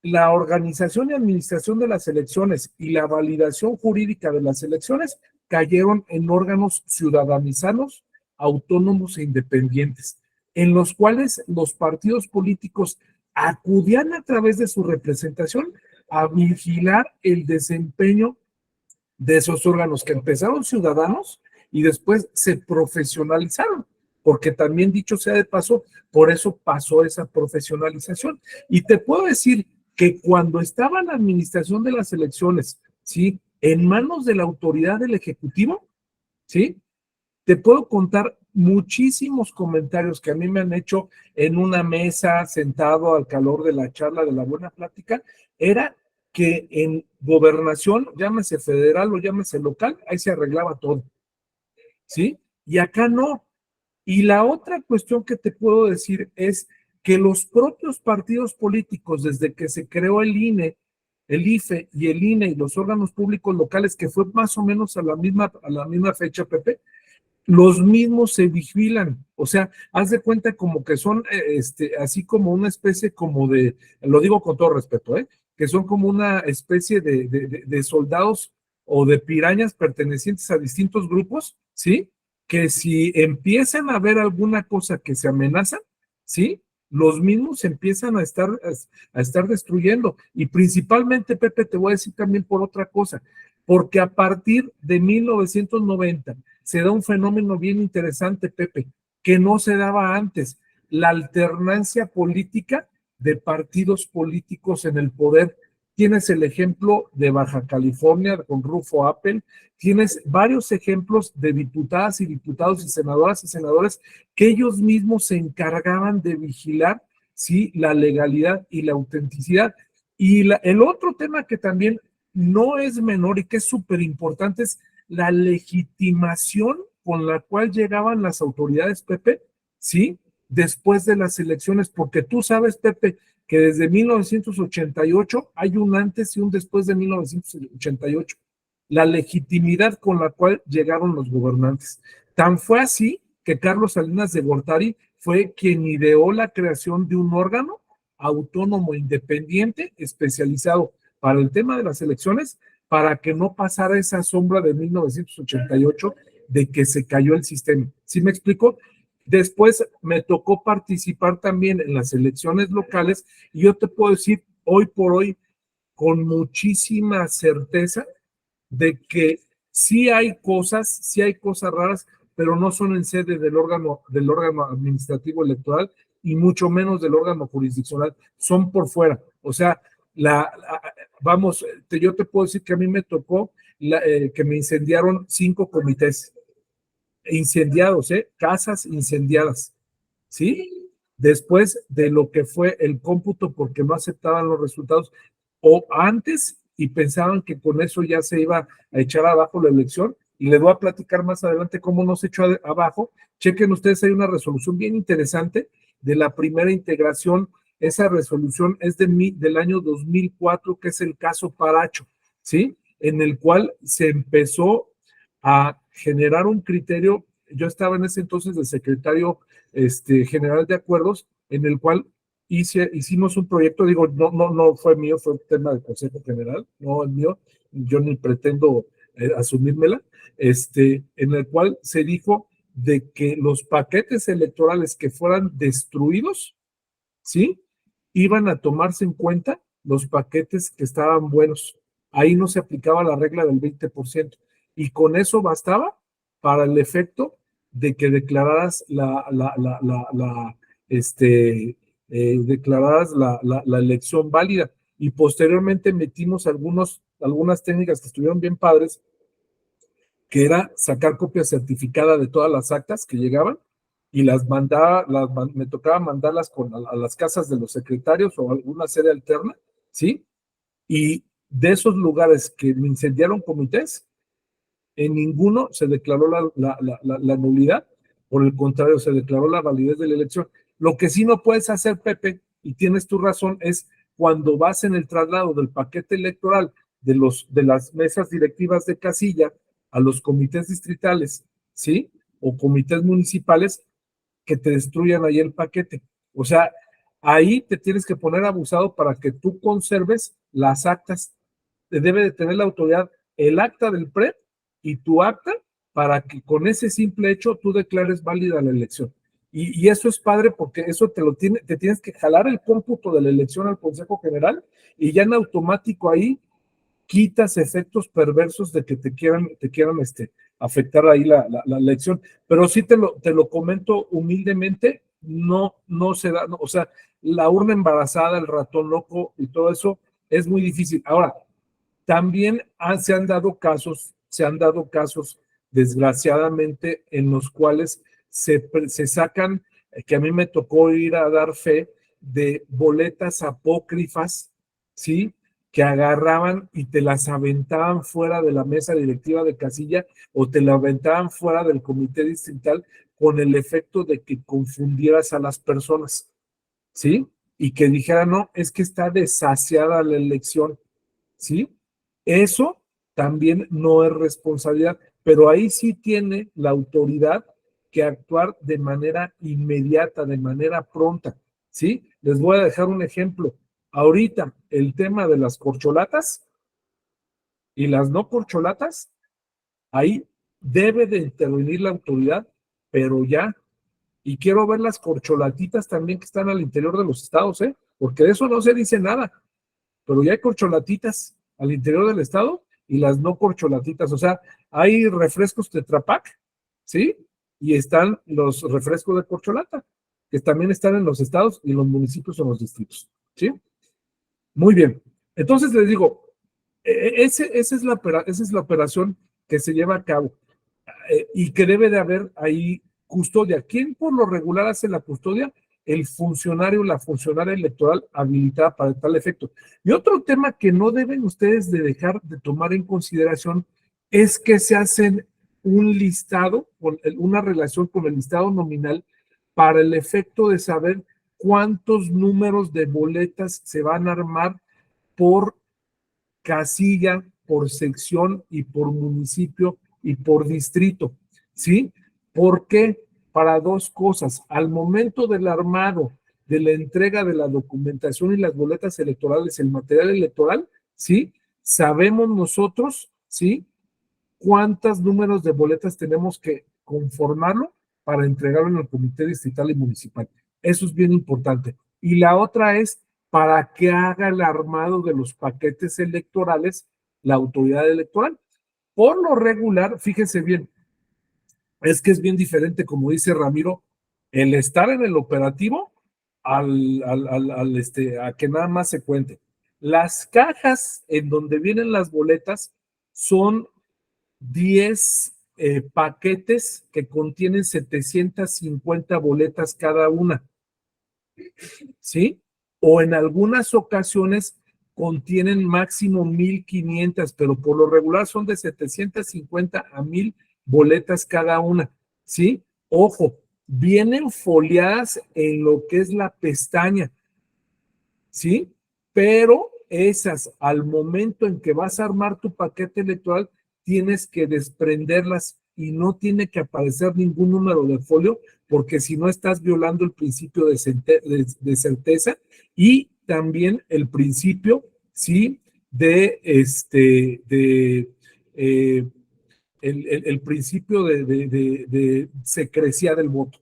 la organización y administración de las elecciones y la validación jurídica de las elecciones cayeron en órganos ciudadanizanos, autónomos e independientes, en los cuales los partidos políticos acudían a través de su representación a vigilar el desempeño de esos órganos que empezaron ciudadanos y después se profesionalizaron, porque también dicho sea de paso, por eso pasó esa profesionalización. Y te puedo decir que cuando estaba la administración de las elecciones, ¿sí?, en manos de la autoridad del Ejecutivo, ¿sí?, te puedo contar muchísimos comentarios que a mí me han hecho en una mesa, sentado al calor de la charla, de la buena plática, era que en gobernación, llámese federal o llámese local, ahí se arreglaba todo, ¿sí? Y acá no. Y la otra cuestión que te puedo decir es que los propios partidos políticos, desde que se creó el INE, el IFE y el INE y los órganos públicos locales, que fue más o menos a la misma fecha, Pepe, los mismos se vigilan, o sea, haz de cuenta como que son, así como una especie como de, lo digo con todo respeto, que son como una especie de soldados o de pirañas pertenecientes a distintos grupos, ¿sí? Que si empiezan a ver alguna cosa que se amenaza, ¿sí?, los mismos empiezan a estar destruyendo. Y principalmente, Pepe, te voy a decir también por otra cosa, porque a partir de 1990 se da un fenómeno bien interesante, Pepe, que no se daba antes, la alternancia política de partidos políticos en el poder. Tienes el ejemplo de Baja California con Rufo Appel, tienes varios ejemplos de diputadas y diputados y senadoras y senadores que ellos mismos se encargaban de vigilar, ¿sí?, la legalidad y la autenticidad. Y el otro tema que también no es menor y que es súper importante es la legitimación con la cual llegaban las autoridades, Pepe, ¿sí?, después de las elecciones, porque tú sabes, Pepe, que desde 1988 hay un antes y un después de 1988, la legitimidad con la cual llegaron los gobernantes. Tan fue así que Carlos Salinas de Gortari fue quien ideó la creación de un órgano autónomo independiente especializado para el tema de las elecciones, para que no pasara esa sombra de 1988 de que se cayó el sistema. ¿Sí me explico? Después me tocó participar también en las elecciones locales y yo te puedo decir hoy por hoy con muchísima certeza de que sí hay cosas raras, pero no son en sede del órgano administrativo electoral y mucho menos del órgano jurisdiccional, son por fuera. O sea, vamos, yo te puedo decir que a mí me tocó que me incendiaron 5 comités incendiados, casas incendiadas, ¿sí? Después de lo que fue el cómputo porque no aceptaban los resultados o antes y pensaban que con eso ya se iba a echar abajo la elección, y les voy a platicar más adelante cómo no se echó abajo. Chequen ustedes, hay una resolución bien interesante de la primera integración. Esa resolución es del año 2004, que es el caso Paracho, ¿sí? En el cual se empezó a generar un criterio. Yo estaba en ese entonces de secretario general de acuerdos, en el cual hicimos un proyecto, digo, no fue mío, fue un tema del Consejo General, no es mío, yo ni pretendo asumírmela, en el cual se dijo de que los paquetes electorales que fueran destruidos, ¿sí?, iban a tomarse en cuenta los paquetes que estaban buenos. Ahí no se aplicaba la regla del 20%, y con eso bastaba para el efecto de que declararas declararas la elección válida. Y posteriormente metimos algunas técnicas que estuvieron bien padres, que era sacar copia certificada de todas las actas que llegaban y las mandaba, me tocaba mandarlas a las casas de los secretarios o alguna sede alterna, ¿sí? Y de esos lugares que me incendiaron comités, en ninguno se declaró la nulidad, por el contrario, se declaró la validez de la elección. Lo que sí no puedes hacer, Pepe, y tienes tu razón, es cuando vas en el traslado del paquete electoral de las mesas directivas de casilla a los comités distritales, ¿sí?, o comités municipales, que te destruyan ahí el paquete. O sea, ahí te tienes que poner abusado para que tú conserves las actas. Debe de tener la autoridad el acta del PREP y tu acta para que con ese simple hecho tú declares válida la elección. Y eso es padre porque eso te tienes que jalar el cómputo de la elección al Consejo General y ya en automático ahí quitas efectos perversos de que te quieran afectar ahí la elección. Pero sí te lo comento humildemente, no se da, no, o sea, la urna embarazada, el ratón loco y todo eso es muy difícil. Ahora, también se han dado casos, desgraciadamente, en los cuales se sacan, que a mí me tocó ir a dar fe, de boletas apócrifas, ¿sí? Que agarraban y te las aventaban fuera de la mesa directiva de casilla o te la aventaban fuera del comité distrital con el efecto de que confundieras a las personas, ¿sí? Y que dijeran, no, es que está desasiada la elección, ¿sí? Eso también no es responsabilidad, pero ahí sí tiene la autoridad que actuar de manera inmediata, de manera pronta, ¿sí? Les voy a dejar un ejemplo. Ahorita, el tema de las corcholatas y las no corcholatas, ahí debe de intervenir la autoridad, pero ya. Y quiero ver las corcholatitas también que están al interior de los estados, ¿eh? Porque de eso no se dice nada, pero ya hay corcholatitas al interior del estado y las no corcholatitas. O sea, hay refrescos Tetra Pak, ¿sí? Y están los refrescos de corcholata, que también están en los estados y en los municipios o en los distritos, ¿sí? Muy bien. Entonces les digo, esa es la operación que se lleva a cabo y que debe de haber ahí custodia. ¿Quién por lo regular hace la custodia? El funcionario, la funcionaria electoral habilitada para tal efecto. Y otro tema que no deben ustedes de dejar de tomar en consideración es que se hacen un listado, una relación con el listado nominal para el efecto de saber cuántos números de boletas se van a armar por casilla, por sección y por municipio y por distrito, ¿sí? ¿Por qué? Para dos cosas. Al momento del armado, de la entrega de la documentación y las boletas electorales, el material electoral, ¿sí? Sabemos nosotros, ¿sí? Cuántos números de boletas tenemos que conformarlo para entregarlo en el comité distrital y municipal. Eso es bien importante. Y la otra es para que haga el armado de los paquetes electorales la autoridad electoral. Por lo regular, fíjense bien, es que es bien diferente, como dice Ramiro, el estar en el operativo a que nada más se cuente. Las cajas en donde vienen las boletas son 10 paquetes que contienen 750 boletas cada una, ¿sí? O en algunas ocasiones contienen máximo 1,500, pero por lo regular son de 750 a 1,000 boletas cada una, ¿sí? Ojo, vienen foliadas en lo que es la pestaña, ¿sí? Pero esas, al momento en que vas a armar tu paquete electoral, tienes que desprenderlas y no tiene que aparecer ningún número de folio, porque si no estás violando el principio de certeza y también el principio, ¿sí? El principio de secrecía del voto,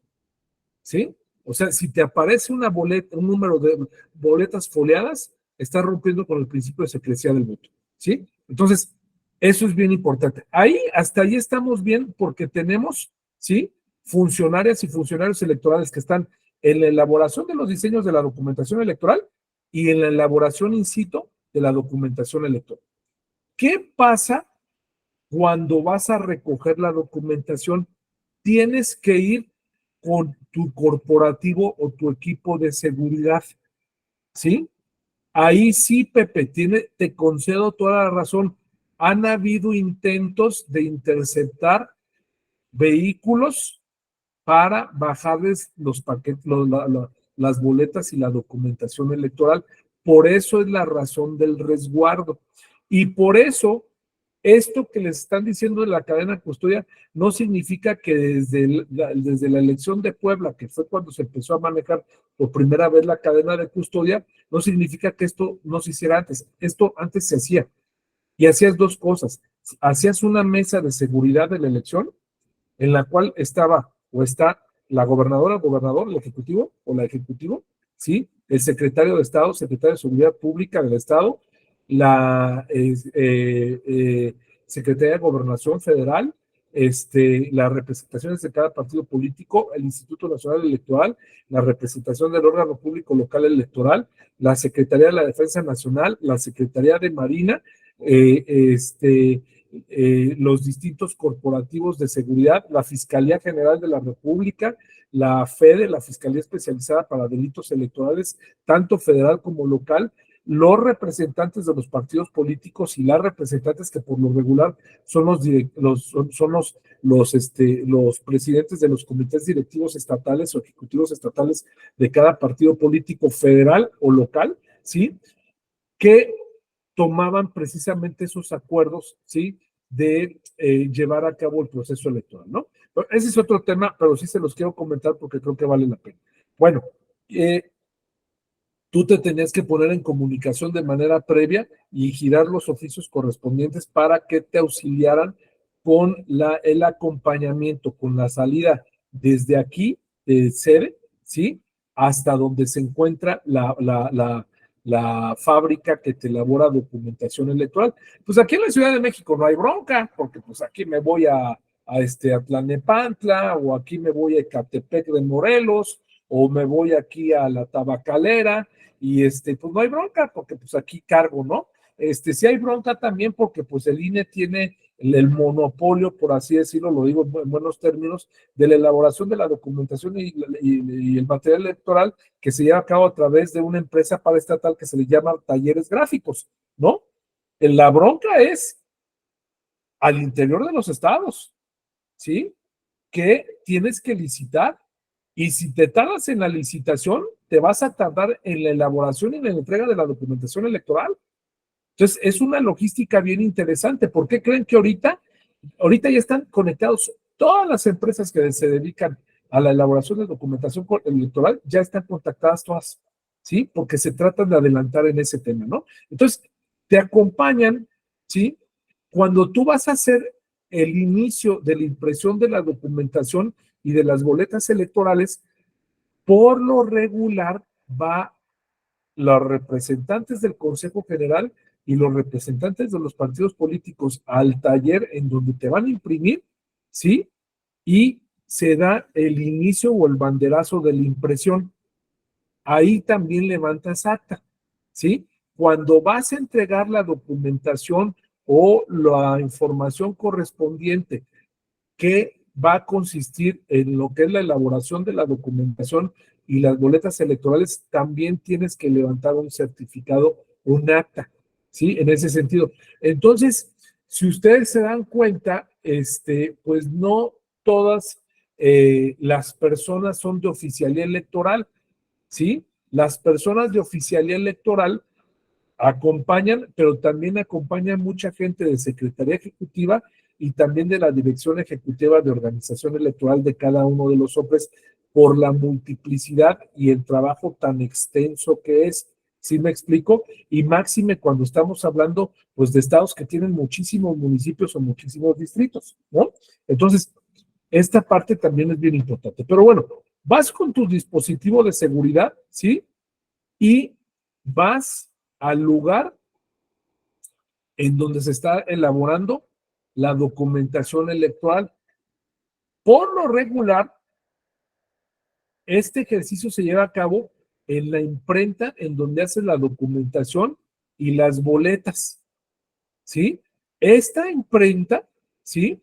¿sí? O sea, si te aparece una boleta, un número de boletas foliadas, estás rompiendo con el principio de secrecía del voto, ¿sí? Entonces, eso es bien importante. Hasta ahí estamos bien porque tenemos, ¿sí? Funcionarias y funcionarios electorales que están en la elaboración de los diseños de la documentación electoral y en la elaboración in situ de la documentación electoral. ¿Qué pasa cuando vas a recoger la documentación? Tienes que ir con tu corporativo o tu equipo de seguridad, ¿sí? Ahí sí, Pepe, te concedo toda la razón. Han habido intentos de interceptar vehículos para bajarles los paquetes, las boletas y la documentación electoral. Por eso es la razón del resguardo. Y por eso Esto que les están diciendo de la cadena de custodia no significa que desde la elección de Puebla, que fue cuando se empezó a manejar por primera vez la cadena de custodia, no significa que esto no se hiciera antes. Esto antes se hacía. Y hacías dos cosas. Hacías una mesa de seguridad de la elección en la cual estaba o está la gobernadora, el gobernador, el ejecutivo o la ejecutivo, ¿sí? El secretario de Estado, secretario de Seguridad Pública del Estado, la Secretaría de Gobernación Federal, las representaciones de cada partido político, el Instituto Nacional Electoral, la representación del órgano público local electoral, la Secretaría de la Defensa Nacional, la Secretaría de Marina, los distintos corporativos de seguridad, la Fiscalía General de la República, la FEDE, la Fiscalía Especializada para Delitos Electorales, tanto federal como local, los representantes de los partidos políticos y las representantes que por lo regular son los presidentes de los comités directivos estatales o ejecutivos estatales de cada partido político federal o local, ¿sí? Que tomaban precisamente esos acuerdos, ¿sí? De llevar a cabo el proceso electoral, ¿no? Pero ese es otro tema, pero sí se los quiero comentar porque creo que vale la pena. Bueno, tú te tenías que poner en comunicación de manera previa y girar los oficios correspondientes para que te auxiliaran con el acompañamiento, con la salida desde aquí, de sede, ¿sí? Hasta donde se encuentra la fábrica que te elabora documentación electoral. Pues aquí en la Ciudad de México no hay bronca, porque pues aquí me voy a Tlalnepantla, o aquí me voy a Ecatepec de Morelos, o me voy aquí a la Tabacalera, y pues no hay bronca, porque pues aquí cargo, ¿no? Sí hay bronca también porque pues el INE tiene el monopolio, por así decirlo, lo digo en buenos términos, de la elaboración de la documentación y el material electoral que se lleva a cabo a través de una empresa paraestatal que se le llama Talleres Gráficos, ¿no? La bronca es al interior de los estados, ¿sí? Que tienes que licitar, y si te tardas en la licitación, te vas a tardar en la elaboración y en la entrega de la documentación electoral. Entonces, es una logística bien interesante. ¿Por qué creen que ahorita ya están conectados todas las empresas que se dedican a la elaboración de documentación electoral? Ya están contactadas todas, ¿sí? Porque se tratan de adelantar en ese tema, ¿no? Entonces, te acompañan, ¿sí? Cuando tú vas a hacer el inicio de la impresión de la documentación y de las boletas electorales, por lo regular va los representantes del Consejo General y los representantes de los partidos políticos al taller en donde te van a imprimir, ¿sí? Y se da el inicio o el banderazo de la impresión. Ahí también levantas acta, ¿sí? Cuando vas a entregar la documentación o la información correspondiente que va a consistir en lo que es la elaboración de la documentación y las boletas electorales, también tienes que levantar un certificado, un acta, ¿sí? En ese sentido. Entonces, si ustedes se dan cuenta, pues no todas las personas son de oficialía electoral, ¿sí? Las personas de oficialía electoral acompañan, pero también acompañan mucha gente de Secretaría Ejecutiva y también de la Dirección Ejecutiva de Organización Electoral de cada uno de los OPRES por la multiplicidad y el trabajo tan extenso que es. ¿Sí me explico? Y máxime cuando estamos hablando pues de estados que tienen muchísimos municipios o muchísimos distritos, ¿no? Entonces, esta parte también es bien importante. Pero bueno, vas con tu dispositivo de seguridad, ¿sí? Y vas al lugar en donde se está elaborando la documentación electoral. Por lo regular, este ejercicio se lleva a cabo en la imprenta en donde hace la documentación y las boletas, ¿sí? Esta imprenta, ¿sí?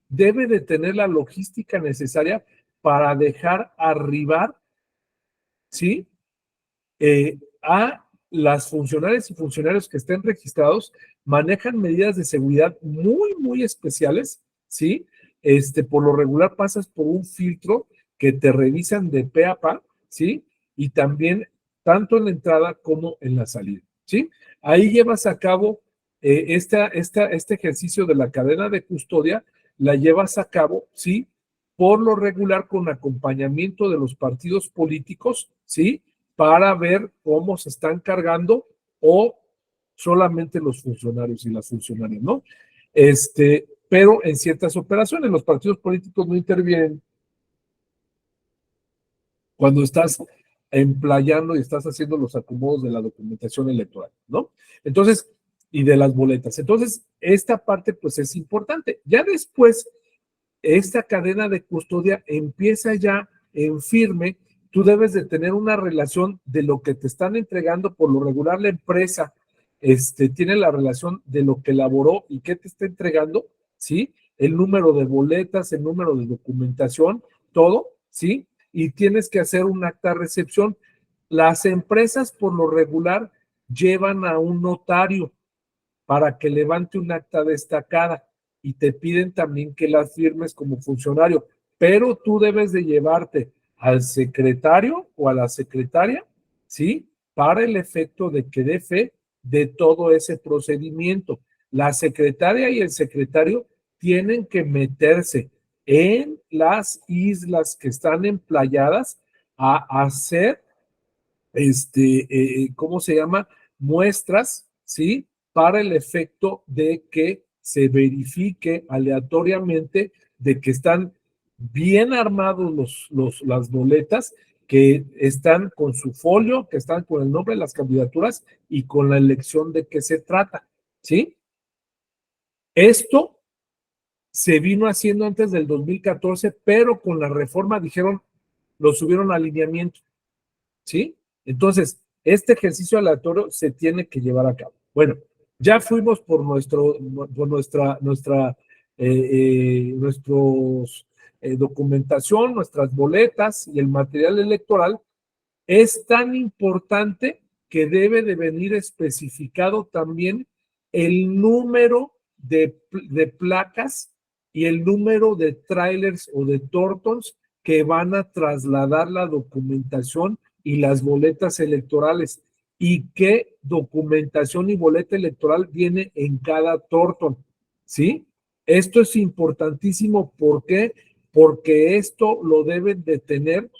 Debe de tener la logística necesaria para dejar arribar, ¿sí? A las funcionarias y funcionarios que estén registrados, manejan medidas de seguridad muy, muy especiales, ¿sí? Por lo regular pasas por un filtro que te revisan de pe a pa, ¿sí? Y también tanto en la entrada como en la salida, ¿sí? Ahí llevas a cabo este ejercicio de la cadena de custodia la llevas a cabo, ¿sí? Por lo regular con acompañamiento de los partidos políticos, ¿sí? Para ver cómo se están cargando o solamente los funcionarios y las funcionarias, ¿no? Pero en ciertas operaciones los partidos políticos no intervienen cuando estás emplayando y estás haciendo los acomodos de la documentación electoral, ¿no? Entonces, y de las boletas. Entonces, esta parte pues es importante. Ya después, esta cadena de custodia empieza ya en firme. Tú debes de tener una relación de lo que te están entregando. Por lo regular, la empresa tiene la relación de lo que elaboró y qué te está entregando, ¿sí? El número de boletas, el número de documentación, todo, ¿sí? Y tienes que hacer un acta de recepción. Las empresas, por lo regular, llevan a un notario para que levante un acta destacada y te piden también que la firmes como funcionario, pero tú debes de llevarte al secretario o a la secretaria, ¿sí? Para el efecto de que dé fe de todo ese procedimiento. La secretaria y el secretario tienen que meterse en las islas que están emplayadas a hacer, ¿cómo se llama? Muestras, ¿sí? Para el efecto de que se verifique aleatoriamente de que están bien armados las boletas, que están con su folio, que están con el nombre de las candidaturas y con la elección de qué se trata, ¿sí? Esto se vino haciendo antes del 2014, pero con la reforma dijeron, lo subieron a alineamiento, ¿sí? Entonces, este ejercicio aleatorio se tiene que llevar a cabo. Bueno, ya fuimos por nuestra documentación, nuestras boletas y el material electoral. Es tan importante que debe de venir especificado también el número de placas y el número de trailers o de tortons que van a trasladar la documentación y las boletas electorales, y qué documentación y boleta electoral viene en cada torton, ¿sí? Esto es importantísimo. ¿Por qué? Porque esto lo deben de tener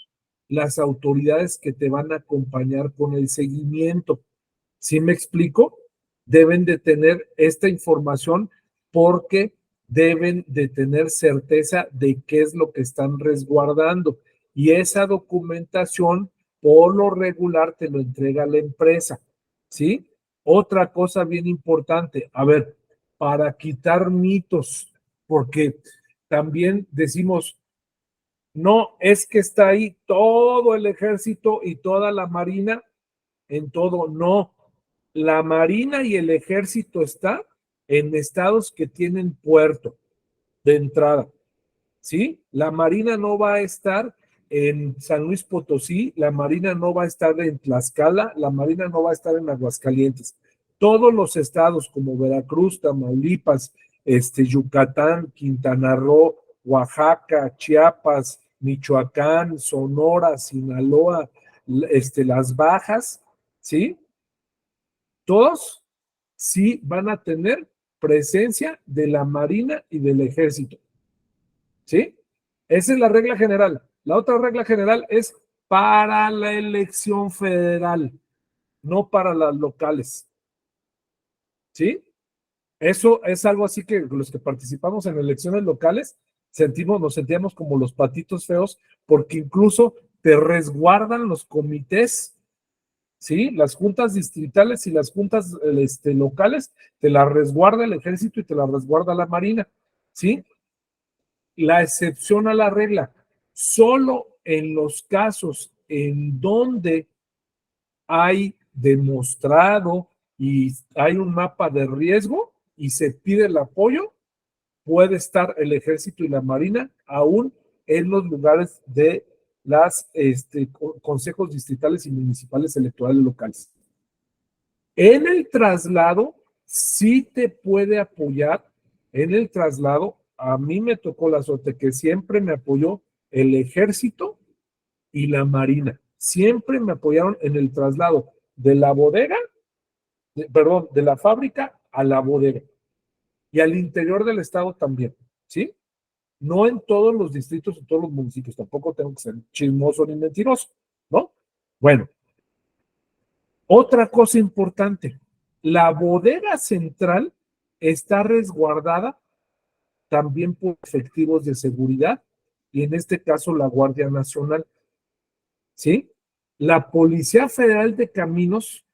las autoridades que te van a acompañar con el seguimiento. ¿Sí me explico? Deben de tener esta información porque deben de tener certeza de qué es lo que están resguardando. Y esa documentación, por lo regular, te lo entrega la empresa, ¿sí? Otra cosa bien importante, a ver, para quitar mitos, porque también decimos, no, es que está ahí todo el ejército y toda la marina en todo. No, la marina y el ejército está en estados que tienen puerto de entrada, ¿sí? La marina no va a estar en San Luis Potosí, la marina no va a estar en Tlaxcala, la marina no va a estar en Aguascalientes. Todos los estados como Veracruz, Tamaulipas, Yucatán, Quintana Roo, Oaxaca, Chiapas, Michoacán, Sonora, Sinaloa, las Bajas, ¿sí? Todos sí van a tener presencia de la Marina y del Ejército, ¿sí? Esa es la regla general. La otra regla general es para la elección federal, no para las locales, ¿sí? Eso es algo así que los que participamos en elecciones locales nos sentíamos como los patitos feos, porque incluso te resguardan los comités, ¿sí? Las juntas distritales y las juntas locales, te las resguarda el ejército y te las resguarda la marina, ¿sí? La excepción a la regla, solo en los casos en donde hay demostrado y hay un mapa de riesgo y se pide el apoyo, puede estar el ejército y la marina aún en los lugares de las consejos distritales y municipales electorales locales. En el traslado sí te puede apoyar. En el traslado a mí me tocó la suerte que siempre me apoyó el ejército y la marina. Siempre me apoyaron en el traslado de la bodega, de la fábrica a la bodega. Y al interior del estado también, ¿sí? No en todos los distritos, en todos los municipios, tampoco tengo que ser chismoso ni mentiroso, ¿no? Bueno, otra cosa importante, la bodega central está resguardada también por efectivos de seguridad y en este caso la Guardia Nacional, ¿sí? La Policía Federal de Caminos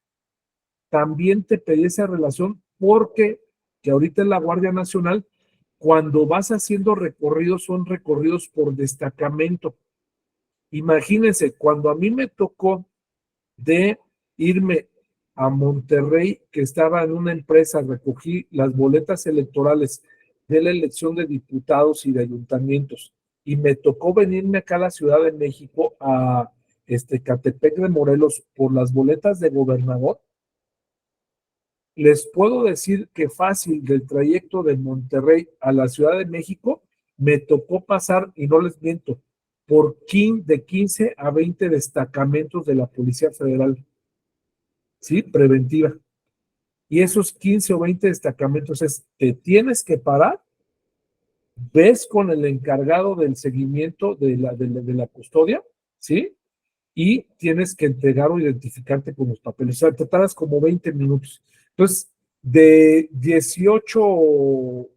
también te pedí esa relación porque, que ahorita es la Guardia Nacional, cuando vas haciendo recorridos, son recorridos por destacamento. Imagínense, cuando a mí me tocó de irme a Monterrey, que estaba en una empresa, recogí las boletas electorales de la elección de diputados y de ayuntamientos, y me tocó venirme acá a la Ciudad de México, a Catepec de Morelos, por las boletas de gobernador. Les puedo decir que fácil del trayecto de Monterrey a la Ciudad de México, me tocó pasar, y no les miento, por de 15 a 20 destacamentos de la Policía Federal, ¿sí? Preventiva. Y esos 15 o 20 destacamentos te tienes que parar, ves con el encargado del seguimiento de la custodia, ¿sí? Y tienes que entregar o identificarte con los papeles. O sea, te tardas como 20 minutos. Entonces, de 18,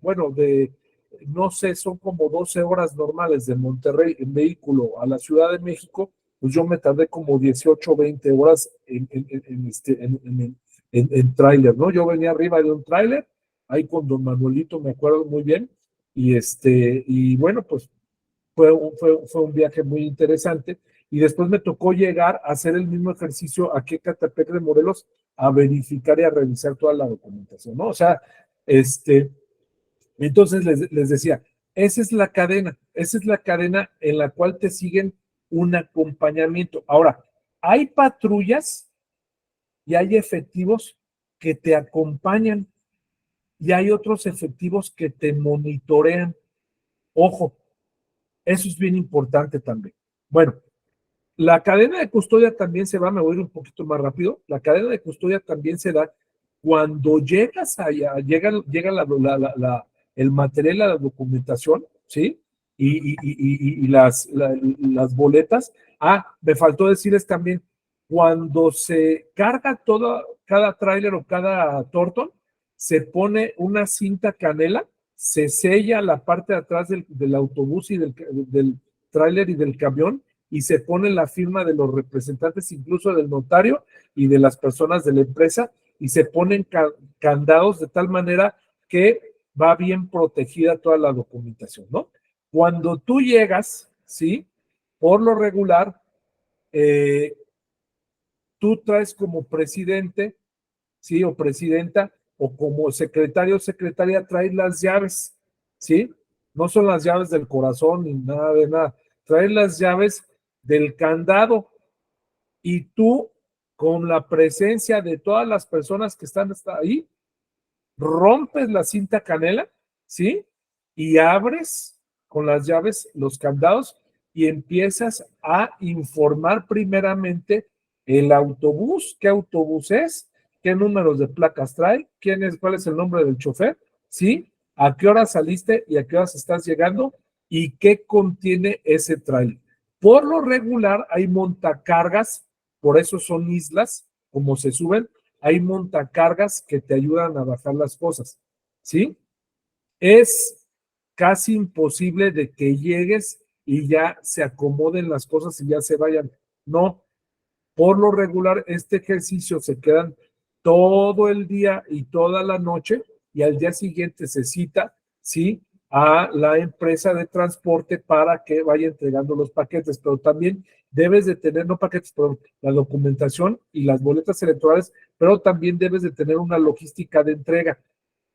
bueno, no sé, son como 12 horas normales de Monterrey en vehículo a la Ciudad de México, pues yo me tardé como 18, 20 horas en tráiler, ¿no? Yo venía arriba de un tráiler, ahí con don Manuelito, me acuerdo muy bien, y bueno, pues fue un viaje muy interesante. Y después me tocó llegar a hacer el mismo ejercicio aquí en Catepec de Morelos, a verificar y a revisar toda la documentación, ¿no? O sea, entonces les decía, esa es la cadena en la cual te siguen un acompañamiento. Ahora, hay patrullas y hay efectivos que te acompañan y hay otros efectivos que te monitorean. Ojo, eso es bien importante también. Bueno, la cadena de custodia también se va, me voy a ir un poquito más rápido, la cadena de custodia también se da cuando llegas allá, llega el material, la documentación, ¿sí? Y las boletas. Ah, me faltó decirles también, cuando se carga cada tráiler o cada tortón, se pone una cinta canela, se sella la parte de atrás del autobús y del tráiler y del camión, y se pone la firma de los representantes, incluso del notario y de las personas de la empresa, y se ponen candados de tal manera que va bien protegida toda la documentación, ¿no? Cuando tú llegas, ¿sí? Por lo regular, tú traes como presidente, ¿sí? O presidenta, o como secretario o secretaria, traes las llaves, ¿sí? No son las llaves del corazón ni nada de nada. Traes las llaves del candado y tú, con la presencia de todas las personas que están hasta ahí, rompes la cinta canela, ¿sí? Y abres con las llaves los candados y empiezas a informar primeramente el autobús, qué autobús es, qué números de placas trae, cuál es el nombre del chofer, ¿sí? A qué hora saliste y a qué horas estás llegando y qué contiene ese tráiler. Por lo regular hay montacargas, por eso son islas, como se suben, hay montacargas que te ayudan a bajar las cosas, ¿sí? Es casi imposible de que llegues y ya se acomoden las cosas y ya se vayan. No, por lo regular este ejercicio se quedan todo el día y toda la noche y al día siguiente se cita, ¿sí? A la empresa de transporte para que vaya entregando los paquetes, pero también debes de tener, no paquetes, pero la documentación y las boletas electorales, pero también debes de tener una logística de entrega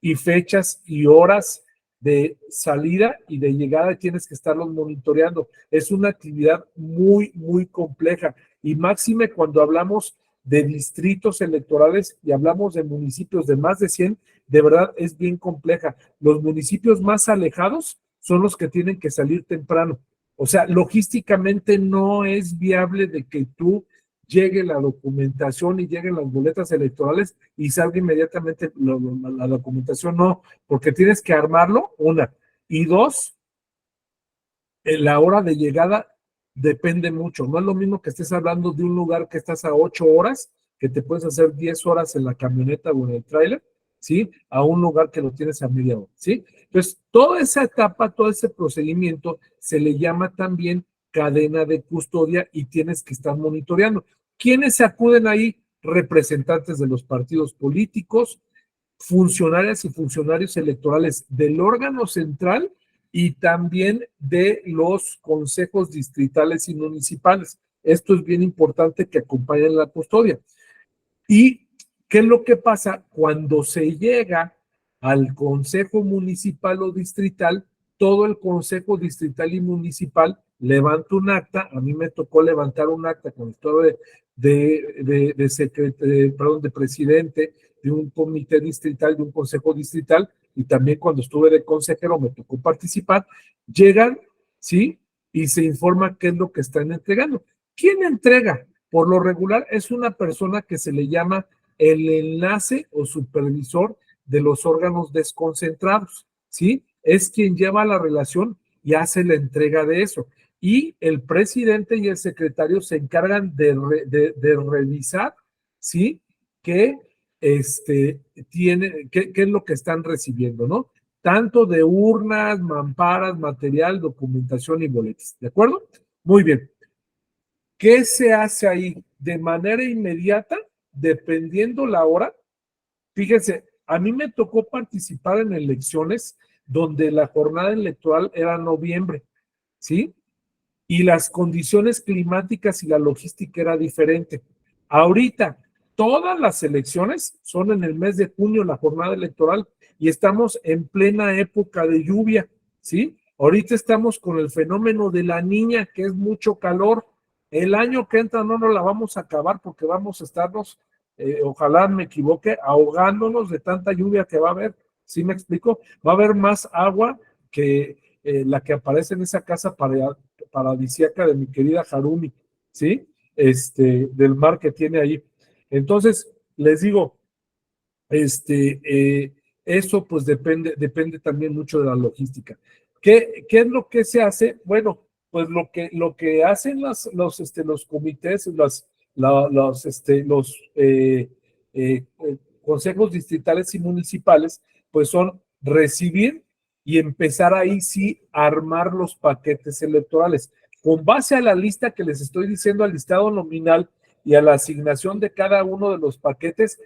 y fechas y horas de salida y de llegada, tienes que estarlos monitoreando. Es una actividad muy, muy compleja y máxime cuando hablamos de distritos electorales y hablamos de municipios de más de 100, de verdad es bien compleja. Los municipios más alejados son los que tienen que salir temprano. O sea, logísticamente no es viable de que tú llegue la documentación y lleguen las boletas electorales y salga inmediatamente la documentación, no, porque tienes que armarlo, una, y dos, en la hora de llegada depende mucho, no es lo mismo que estés hablando de un lugar que estás a 8 horas, que te puedes hacer 10 horas en la camioneta o en el tráiler, ¿sí? A un lugar que lo tienes a media hora, ¿sí? Entonces, toda esa etapa, todo ese procedimiento se le llama también cadena de custodia y tienes que estar monitoreando. ¿Quiénes se acuden ahí? Representantes de los partidos políticos, funcionarias y funcionarios electorales del órgano central y también de los consejos distritales y municipales. Esto es bien importante que acompañen la custodia. ¿Y qué es lo que pasa cuando se llega al consejo municipal o distrital? Todo el consejo distrital y municipal levanta un acta. A mí me tocó levantar un acta con el de presidente de un comité distrital, de un consejo distrital, y también cuando estuve de consejero me tocó participar. Llegan, ¿sí? Y se informa qué es lo que están entregando. ¿Quién entrega? Por lo regular es una persona que se le llama el enlace o supervisor de los órganos desconcentrados, ¿sí? Es quien lleva la relación y hace la entrega de eso. Y el presidente y el secretario se encargan de revisar, ¿sí? ¿Qué es lo que están recibiendo, ¿no? Tanto de urnas, mamparas, material, documentación y boletos, ¿de acuerdo? Muy bien. ¿Qué se hace ahí? De manera inmediata, dependiendo la hora. Fíjense, a mí me tocó participar en elecciones donde la jornada electoral era noviembre, ¿sí? Y las condiciones climáticas y la logística era diferente. Ahorita, todas las elecciones son en el mes de junio, la jornada electoral, y estamos en plena época de lluvia, ¿sí? Ahorita estamos con el fenómeno de la Niña, que es mucho calor. El año que entra no nos la vamos a acabar porque vamos a estarnos, ojalá me equivoque, ahogándonos de tanta lluvia que va a haber. ¿Sí me explico? Va a haber más agua que la que aparece en esa casa paradisíaca de mi querida Harumi, ¿sí? Del mar que tiene ahí. Entonces, les digo, eso pues depende también mucho de la logística. ¿Qué es lo que se hace? Bueno, pues lo que hacen los comités, consejos distritales y municipales, pues son recibir y empezar ahí sí a armar los paquetes electorales. Con base a la lista que les estoy diciendo, al listado nominal y a la asignación de cada uno de los paquetes,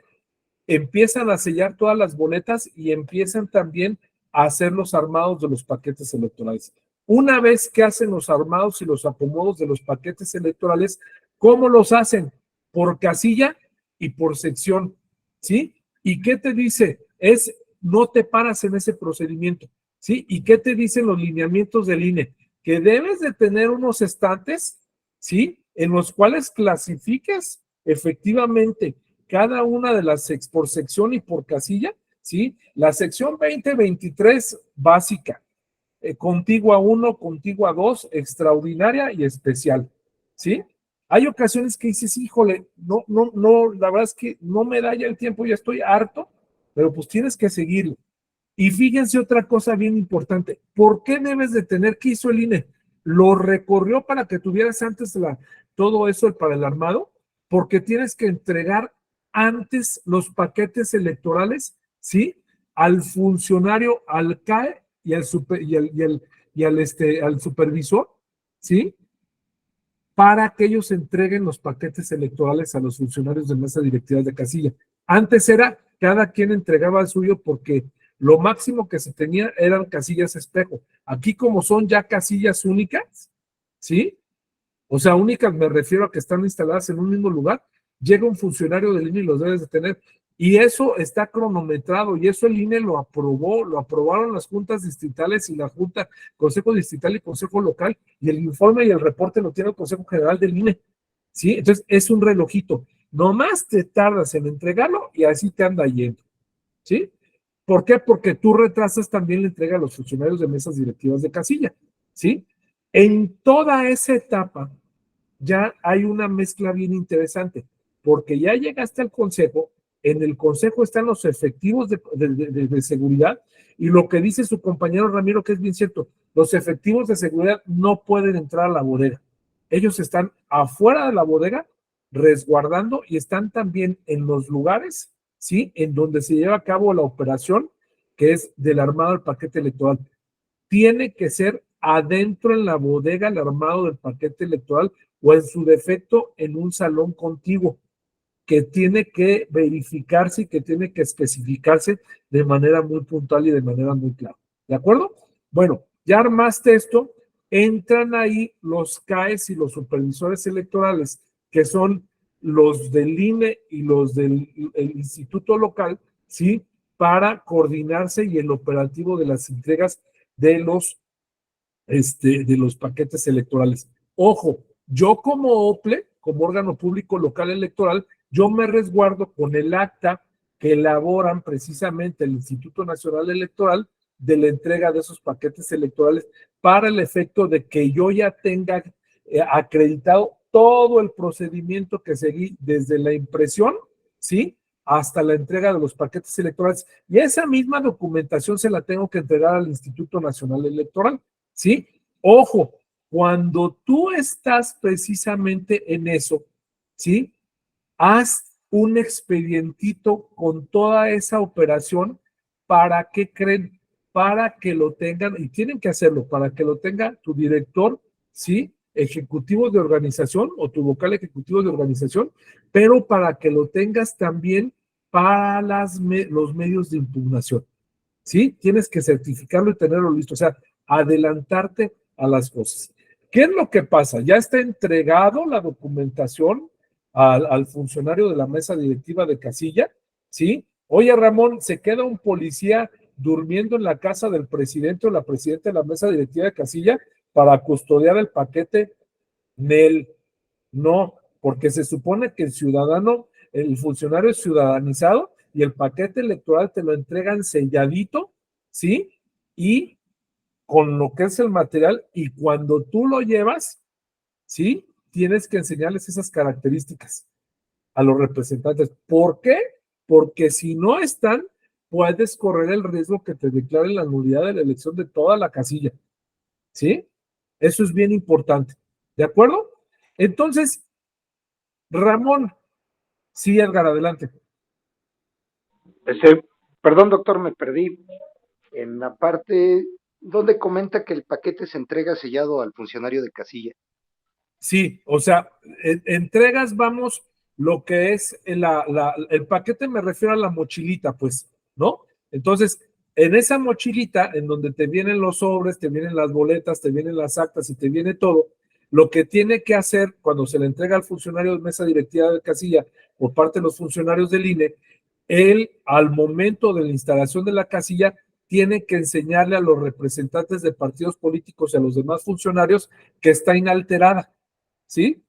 empiezan a sellar todas las boletas y empiezan también a hacer los armados de los paquetes electorales. Una vez que hacen los armados y los acomodos de los paquetes electorales, ¿cómo los hacen? Por casilla y por sección, ¿sí? ¿Y qué te dice? No te paras en ese procedimiento, ¿sí? ¿Y qué te dicen los lineamientos del INE? Que debes de tener unos estantes, ¿sí? En los cuales clasifiques efectivamente cada una de las por sección y por casilla, ¿sí? La sección 2023 básica, contigua 1, contigua 2, extraordinaria y especial, ¿sí? Hay ocasiones que dices, híjole, no, la verdad es que no me da ya el tiempo, ya estoy harto, pero pues tienes que seguirlo. Y fíjense otra cosa bien importante, ¿por qué debes de tener? ¿Qué hizo el INE? Lo recorrió para que tuvieras antes todo eso para el armado, porque tienes que entregar antes los paquetes electorales, ¿sí? Al funcionario, al CAE y al supervisor, ¿sí? Para que ellos entreguen los paquetes electorales a los funcionarios de mesa directiva de casilla. Antes era cada quien entregaba el suyo porque lo máximo que se tenía eran casillas espejo. Aquí como son ya casillas únicas, ¿sí? O sea, únicas me refiero a que están instaladas en un mismo lugar, llega un funcionario del INE y los debes de tener. Y eso está cronometrado y eso el INE lo aprobó, lo aprobaron las juntas distritales y la junta, Consejo Distrital y Consejo Local, y el informe y el reporte lo tiene el Consejo General del INE. ¿Sí? Entonces es un relojito. Nomás te tardas en entregarlo y así te anda yendo. ¿Sí? ¿Por qué? Porque tú retrasas también la entrega a los funcionarios de mesas directivas de casilla. ¿Sí? En toda esa etapa ya hay una mezcla bien interesante, porque ya llegaste al consejo, en el consejo están los efectivos de seguridad, y lo que dice su compañero Ramiro, que es bien cierto, los efectivos de seguridad no pueden entrar a la bodega. Ellos están afuera de la bodega resguardando y están también en los lugares, ¿sí? En donde se lleva a cabo la operación, que es del armado del paquete electoral. Tiene que ser adentro en la bodega el armado del paquete electoral o en su defecto en un salón contiguo, que tiene que verificarse y que tiene que especificarse de manera muy puntual y de manera muy clara. ¿De acuerdo? Bueno, ya armaste esto, entran ahí los CAEs y los supervisores electorales, que son los del INE y los del instituto local, ¿sí? Para coordinarse y el operativo de las entregas de los paquetes electorales. Ojo, yo como OPLE, como órgano público local electoral, yo me resguardo con el acta que elaboran precisamente el Instituto Nacional Electoral de la entrega de esos paquetes electorales para el efecto de que yo ya tenga acreditado todo el procedimiento que seguí desde la impresión, ¿sí? Hasta la entrega de los paquetes electorales. Y esa misma documentación se la tengo que entregar al Instituto Nacional Electoral, ¿sí? Ojo, cuando tú estás precisamente en eso, ¿sí? Haz un expedientito con toda esa operación. ¿Para qué creen? Para que lo tengan, y tienen que hacerlo, para que lo tenga tu director, ¿sí? Ejecutivo de organización o tu vocal ejecutivo de organización, pero para que lo tengas también para los medios de impugnación, ¿sí? Tienes que certificarlo y tenerlo listo, o sea, adelantarte a las cosas. ¿Qué es lo que pasa? Ya está entregado la documentación al funcionario de la mesa directiva de casilla, ¿sí? Oye, Ramón, se queda un policía durmiendo en la casa del presidente o la presidenta de la mesa directiva de casilla para custodiar el paquete. Nel, no, porque se supone que el ciudadano, el funcionario es ciudadanizado y el paquete electoral te lo entregan selladito, ¿sí? Y con lo que es el material, y cuando tú lo llevas, ¿sí? Tienes que enseñarles esas características a los representantes. ¿Por qué? Porque si no están, puedes correr el riesgo que te declaren la nulidad de la elección de toda la casilla, ¿sí? Eso es bien importante, ¿de acuerdo? Entonces, Ramón, sí, Edgar, adelante. Perdón, doctor, me perdí en la parte donde comenta que el paquete se entrega sellado al funcionario de casilla. Sí, o sea, entregas, vamos, lo que es el paquete, me refiero a la mochilita, pues, ¿no? Entonces, en esa mochilita, en donde te vienen los sobres, te vienen las boletas, te vienen las actas y te viene todo, lo que tiene que hacer cuando se le entrega al funcionario de mesa directiva de casilla por parte de los funcionarios del INE, él, al momento de la instalación de la casilla, tiene que enseñarle a los representantes de partidos políticos y a los demás funcionarios que está inalterada, ¿sí?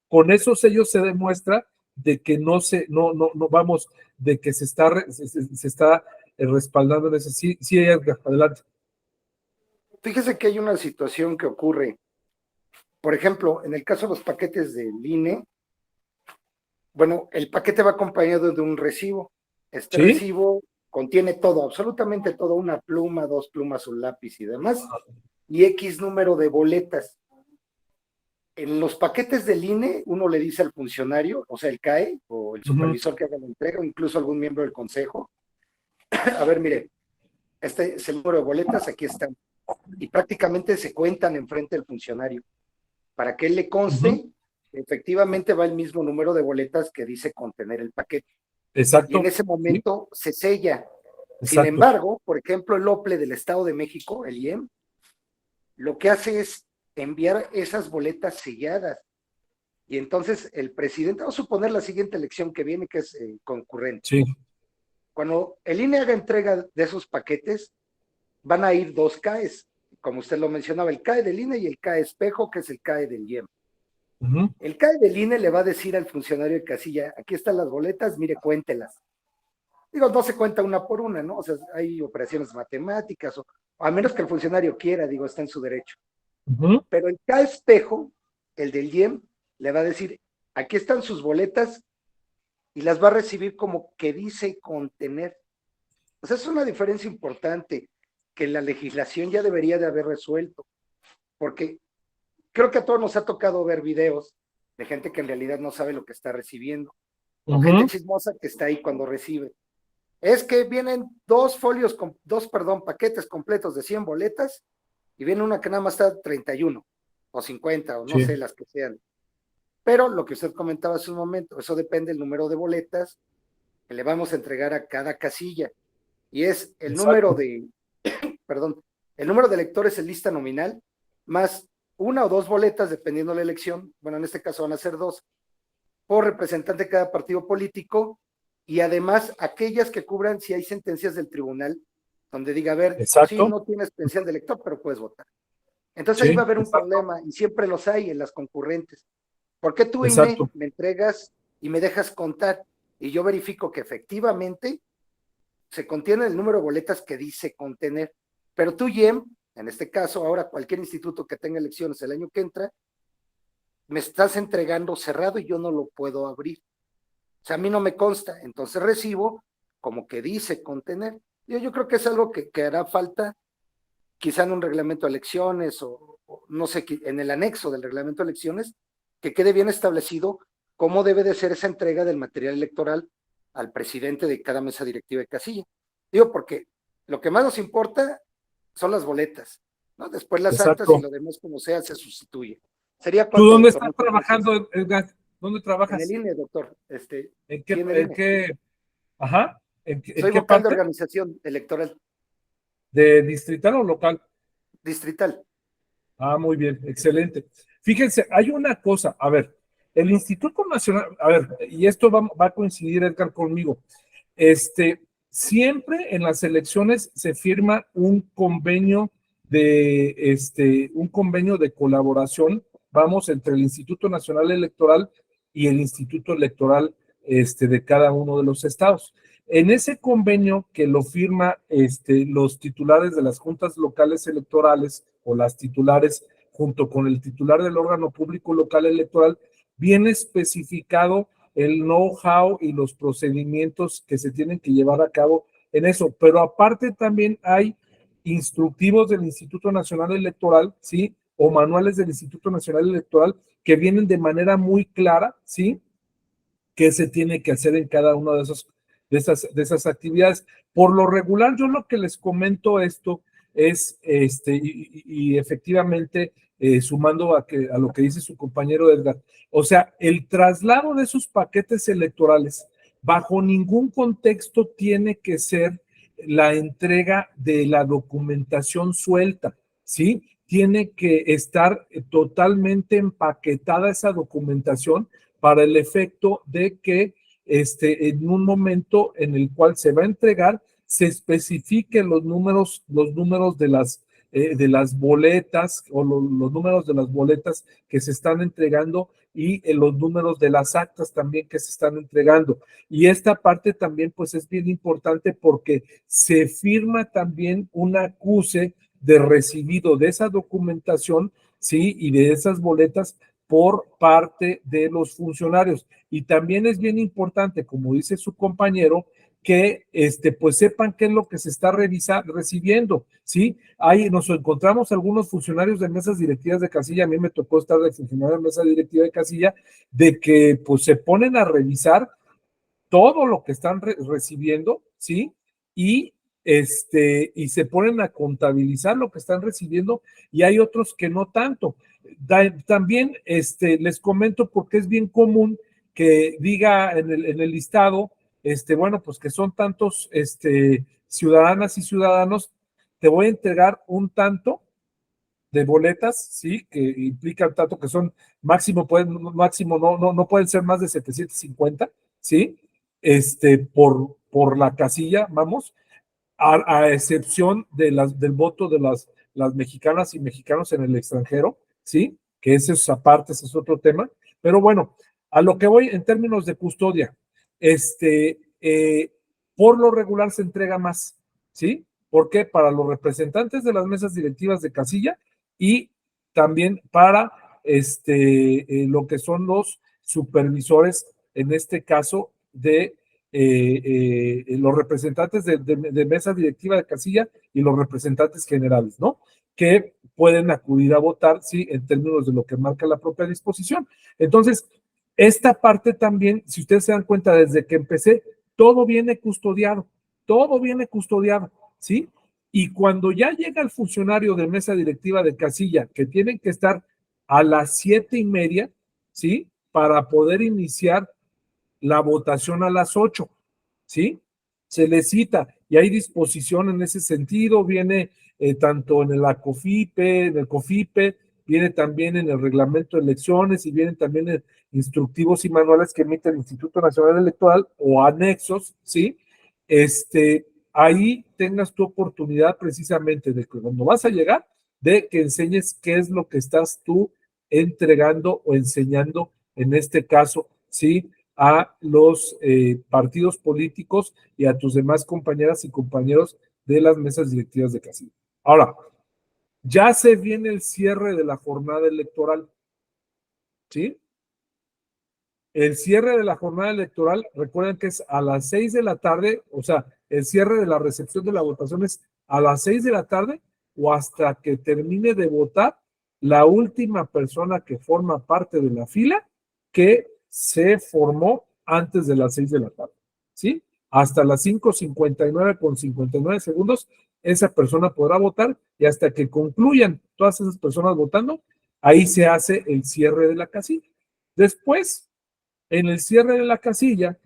Con esos sellos se demuestra de que no vamos, de que se está respaldando en ese. Sí, sí, Edgar, adelante. Fíjese que hay una situación que ocurre. Por ejemplo, en el caso de los paquetes del INE, bueno, el paquete va acompañado de un recibo. Este ¿Sí? recibo contiene todo, absolutamente todo, una pluma, 2 plumas, un lápiz y demás, y X número de boletas. En los paquetes del INE, uno le dice al funcionario, o sea, el CAE, o el supervisor que haga la entrega, o incluso algún miembro del consejo, a ver, mire, este es el número de boletas, aquí están. Y prácticamente se cuentan enfrente del funcionario, para que él le conste, efectivamente va el mismo número de boletas que dice contener el paquete. Exacto. Y en ese momento se sella. Exacto. Sin embargo, por ejemplo, el OPLE del Estado de México, el IEM, lo que hace es enviar esas boletas selladas. Y entonces el presidente, vamos a suponer la siguiente elección que viene, que es concurrente. Sí. Cuando el INE haga entrega de esos paquetes, van a ir 2 CAEs, como usted lo mencionaba, el CAE del INE y el CAE espejo, que es el CAE del IEM. El CAE del INE le va a decir al funcionario de casilla, aquí están las boletas, mire, cuéntelas. Digo, no se cuenta una por una, ¿no? O sea, hay operaciones matemáticas, o a menos que el funcionario quiera, digo, está en su derecho. Pero el CAE espejo, el del IEM, le va a decir, aquí están sus boletas y las va a recibir como que dice contener. O sea, es una diferencia importante que la legislación ya debería de haber resuelto, porque creo que a todos nos ha tocado ver videos de gente que en realidad no sabe lo que está recibiendo, o gente chismosa que está ahí cuando recibe. Es que vienen paquetes completos de 100 boletas y viene una que nada más está 31 o 50 o no sé, las que sean. Pero lo que usted comentaba hace un momento, eso depende del número de boletas que le vamos a entregar a cada casilla. Y es el número de, el número de electores en lista nominal, más una o dos boletas, dependiendo de la elección, bueno, en este caso van a ser 2, por representante de cada partido político, y además aquellas que cubran si hay sentencias del tribunal, donde diga, a ver, sí, no tienes pensión de elector, pero puedes votar. Entonces ahí va a haber un problema, y siempre los hay en las concurrentes. ¿Por qué tú, INE, me entregas y me dejas contar? Y yo verifico que efectivamente se contiene el número de boletas que dice contener. Pero tú, IEM, en este caso, ahora cualquier instituto que tenga elecciones el año que entra, me estás entregando cerrado y yo no lo puedo abrir. O sea, a mí no me consta. Entonces recibo como que dice contener. Yo creo que es algo que hará falta, quizá en un reglamento de elecciones o no sé, en el anexo del reglamento de elecciones, que quede bien establecido cómo debe de ser esa entrega del material electoral al presidente de cada mesa directiva de casilla. Digo, porque lo que más nos importa son las boletas, ¿no? Después las actas y lo demás, como sea, se sustituye. Sería ¿Tú dónde estás trabajando, Edgar? ¿Dónde trabajas? En el INE, doctor. ¿En qué? Ajá. Soy vocal de organización electoral. ¿De distrital o local? Distrital. Ah, muy bien, excelente. Fíjense, hay una cosa, a ver, el Instituto Nacional, a ver, y esto va a coincidir, Edgar, conmigo. Siempre en las elecciones se firma un convenio de colaboración, vamos, entre el Instituto Nacional Electoral y el Instituto Electoral de cada uno de los estados. En ese convenio que lo firma los titulares de las juntas locales electorales o las titulares junto con el titular del órgano público local electoral, viene especificado el know-how y los procedimientos que se tienen que llevar a cabo en eso. Pero aparte también hay instructivos del Instituto Nacional Electoral, ¿sí? O manuales del Instituto Nacional Electoral que vienen de manera muy clara, ¿sí? Qué se tiene que hacer en cada una de esas actividades. Por lo regular, yo lo que les comento esto es, y efectivamente, sumando a lo que dice su compañero Edgar, o sea, el traslado de esos paquetes electorales bajo ningún contexto tiene que ser la entrega de la documentación suelta, ¿sí? Tiene que estar totalmente empaquetada esa documentación para el efecto de que en un momento en el cual se va a entregar, se especifiquen los números de las boletas o los números de las boletas que se están entregando y los números de las actas también que se están entregando. Y esta parte también pues es bien importante porque se firma también un acuse de recibido de esa documentación, ¿sí? Y de esas boletas por parte de los funcionarios. Y también es bien importante, como dice su compañero, que pues sepan qué es lo que se está recibiendo, ¿sí? Ahí nos encontramos algunos funcionarios de mesas directivas de casilla, a mí me tocó estar de funcionario de mesa directiva de casilla, de que pues se ponen a revisar todo lo que están recibiendo, ¿sí? Y se ponen a contabilizar lo que están recibiendo y hay otros que no tanto. También les comento porque es bien común que diga en el listado, bueno, pues que son tantos ciudadanas y ciudadanos, te voy a entregar un tanto de boletas, sí, que implican tanto que son máximo no pueden ser más de 750, sí, por la casilla, vamos, a excepción del voto de las mexicanas y mexicanos en el extranjero, sí, que ese es aparte, ese es otro tema, pero bueno, a lo que voy en términos de custodia, por lo regular se entrega más, ¿sí? ¿Por qué? Para los representantes de las mesas directivas de casilla y también para lo que son los supervisores, en este caso, de los representantes de mesa directiva de casilla y los representantes generales, ¿no? Que pueden acudir a votar, sí, en términos de lo que marca la propia disposición. Entonces, esta parte también, si ustedes se dan cuenta, desde que empecé, todo viene custodiado, ¿sí? Y cuando ya llega el funcionario de mesa directiva de casilla, que tienen que estar a las 7:30, ¿sí? Para poder iniciar la votación a las 8, ¿sí? Se le cita y hay disposición en ese sentido, viene tanto en el COFIPE, viene también en el reglamento de elecciones y vienen también en instructivos y manuales que emite el Instituto Nacional Electoral o anexos, ¿sí? Ahí tengas tu oportunidad precisamente de que cuando vas a llegar, de que enseñes qué es lo que estás tú entregando o enseñando, en este caso, ¿sí? A los partidos políticos y a tus demás compañeras y compañeros de las mesas directivas de casilla. Ahora, ya se viene el cierre de la jornada electoral, ¿sí? El cierre de la jornada electoral, recuerden que es a las 6 de la tarde, o sea, el cierre de la recepción de la votación es a las 6 de la tarde o hasta que termine de votar la última persona que forma parte de la fila que se formó antes de las 6 de la tarde, ¿sí? Hasta las 5:59 con 59 segundos, esa persona podrá votar y hasta que concluyan todas esas personas votando, ahí se hace el cierre de la casilla. Después, en el cierre de la casilla,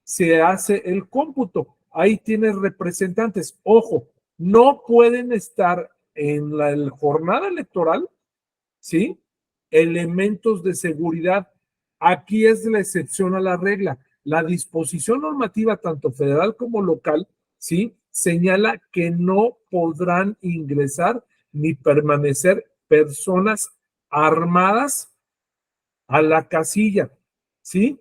se hace el cómputo. Ahí tienes representantes. Ojo, no pueden estar en la jornada electoral, ¿sí? Elementos de seguridad. Aquí es la excepción a la regla. La disposición normativa, tanto federal como local, ¿sí? Señala que no podrán ingresar ni permanecer personas armadas a la casilla, ¿sí?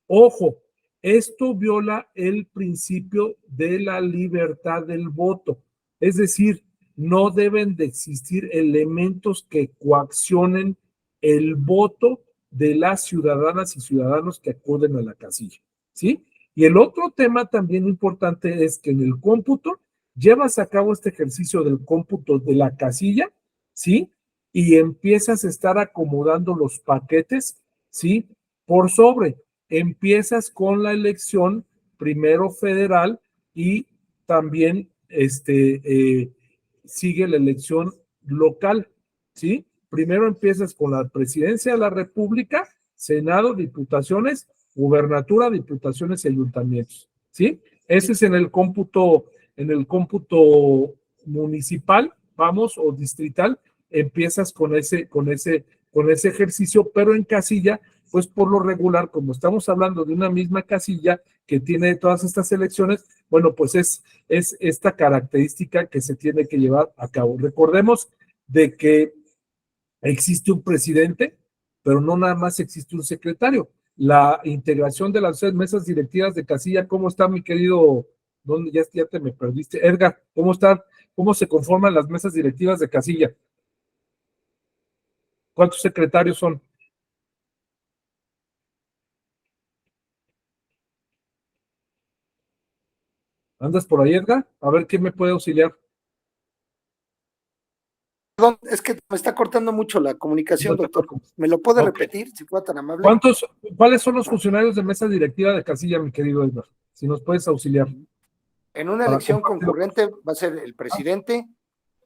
Ojo, esto viola el principio de la libertad del voto. Es decir, no deben de existir elementos que coaccionen el voto de las ciudadanas y ciudadanos que acuden a la casilla, ¿sí? Y el otro tema también importante es que en el cómputo llevas a cabo este ejercicio del cómputo de la casilla, ¿sí? Y empiezas a estar acomodando los paquetes, ¿sí? Por sobre. Empiezas con la elección primero federal y también sigue la elección local, ¿sí? Primero empiezas con la presidencia de la República, Senado, diputaciones, gubernatura, diputaciones y ayuntamientos, ¿sí? Ese es en el cómputo municipal, vamos, o distrital, empiezas con ese ejercicio, pero en casilla, pues por lo regular, como estamos hablando de una misma casilla que tiene todas estas elecciones, bueno, pues es esta característica que se tiene que llevar a cabo. Recordemos de que existe un presidente, pero no nada más existe un secretario. La integración de las mesas directivas de casilla, ¿cómo está, mi querido? ¿Dónde ya te me perdiste? Edgar, ¿cómo está? ¿Cómo se conforman las mesas directivas de casilla? ¿Cuántos secretarios son? ¿Andas por ahí, Edgar? A ver quién me puede auxiliar. Perdón, es que me está cortando mucho la comunicación, doctor. ¿Me lo puede repetir, si fuera tan amable? ¿Cuáles son los funcionarios de mesa directiva de casilla, mi querido Edgar? Si nos puedes auxiliar. En una elección concurrente va a ser el presidente,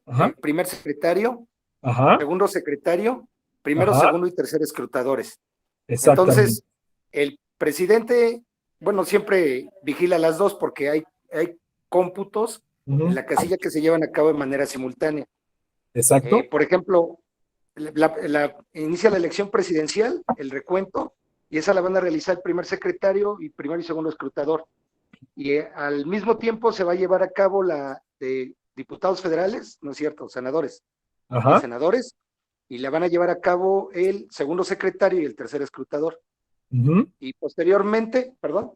el primer secretario, segundo secretario, primero, segundo y tercer escrutadores. Entonces, el presidente, bueno, siempre vigila las dos porque hay cómputos en la casilla que se llevan a cabo de manera simultánea. Exacto. Por ejemplo, inicia la elección presidencial, el recuento, y esa la van a realizar el primer secretario y primero y segundo escrutador. Y al mismo tiempo se va a llevar a cabo la de diputados federales, ¿no es cierto? Senadores. Y senadores, y la van a llevar a cabo el segundo secretario y el tercer escrutador. Y posteriormente, perdón,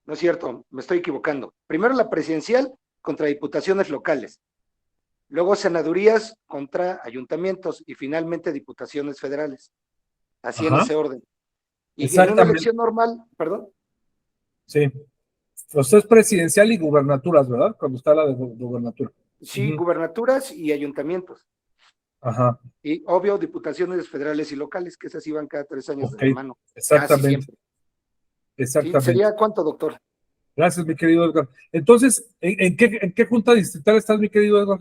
no es cierto, me estoy equivocando. Primero la presidencial contra diputaciones locales. luego senadurías contra ayuntamientos y finalmente diputaciones federales. Así en Ajá. ese orden. Y en una Exactamente. elección normal, perdón, Sí. Pues es presidencial y gubernaturas, ¿verdad? Cuando está la de gubernatura. sí, Ujú. gubernaturas y ayuntamientos. Ajá. Y obvio, diputaciones federales y locales, que esas iban cada 3 años de Ok. la mano, casi Exactamente. siempre. ¿Sí? Exactamente. ¿Sería cuánto, doctor? Gracias, mi querido Edgar. Entonces, en qué junta distrital estás, mi querido Edgar?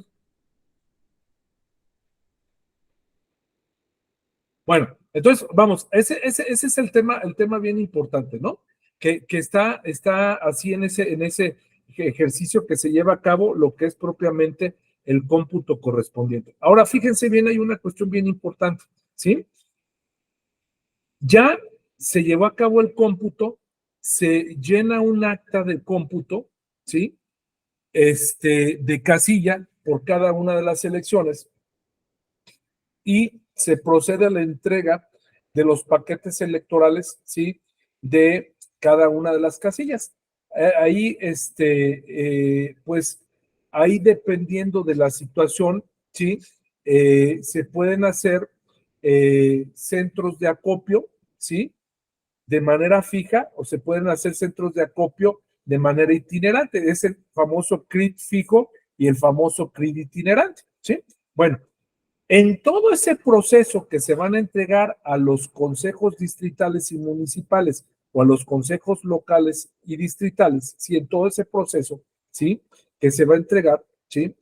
Bueno, entonces, vamos, ese es el tema bien importante, ¿no? Que está así en ese ejercicio que se lleva a cabo lo que es propiamente el cómputo correspondiente. Ahora, fíjense bien, hay una cuestión bien importante, ¿sí? Ya se llevó a cabo el cómputo, se llena un acta de cómputo, ¿sí? De casilla por cada una de las elecciones y se procede a la entrega de los paquetes electorales, ¿sí? De cada una de las casillas. Ahí, pues, ahí dependiendo de la situación, ¿sí? Se pueden hacer centros de acopio, ¿sí? De manera fija o se pueden hacer centros de acopio de manera itinerante. Es el famoso CRIT fijo y el famoso CRIT itinerante, ¿sí? Bueno, en todo ese proceso que se van a entregar a los consejos distritales y municipales o a los consejos locales y distritales, ¿sí? En todo ese proceso, ¿sí? Que se va a entregar, ¿sí?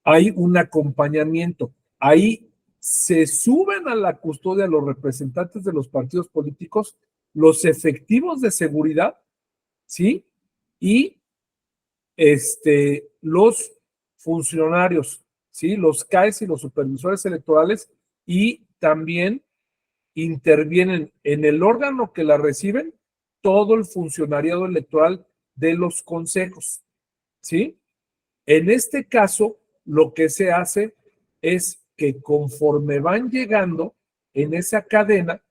Hay un acompañamiento. Ahí se suben a la custodia los representantes de los partidos políticos, los efectivos de seguridad, ¿sí? Y los funcionarios, ¿sí? Los CAES y los supervisores electorales y también intervienen en el órgano que la reciben todo el funcionariado electoral de los consejos, ¿sí? En este caso, lo que se hace es que conforme van llegando en esa cadena,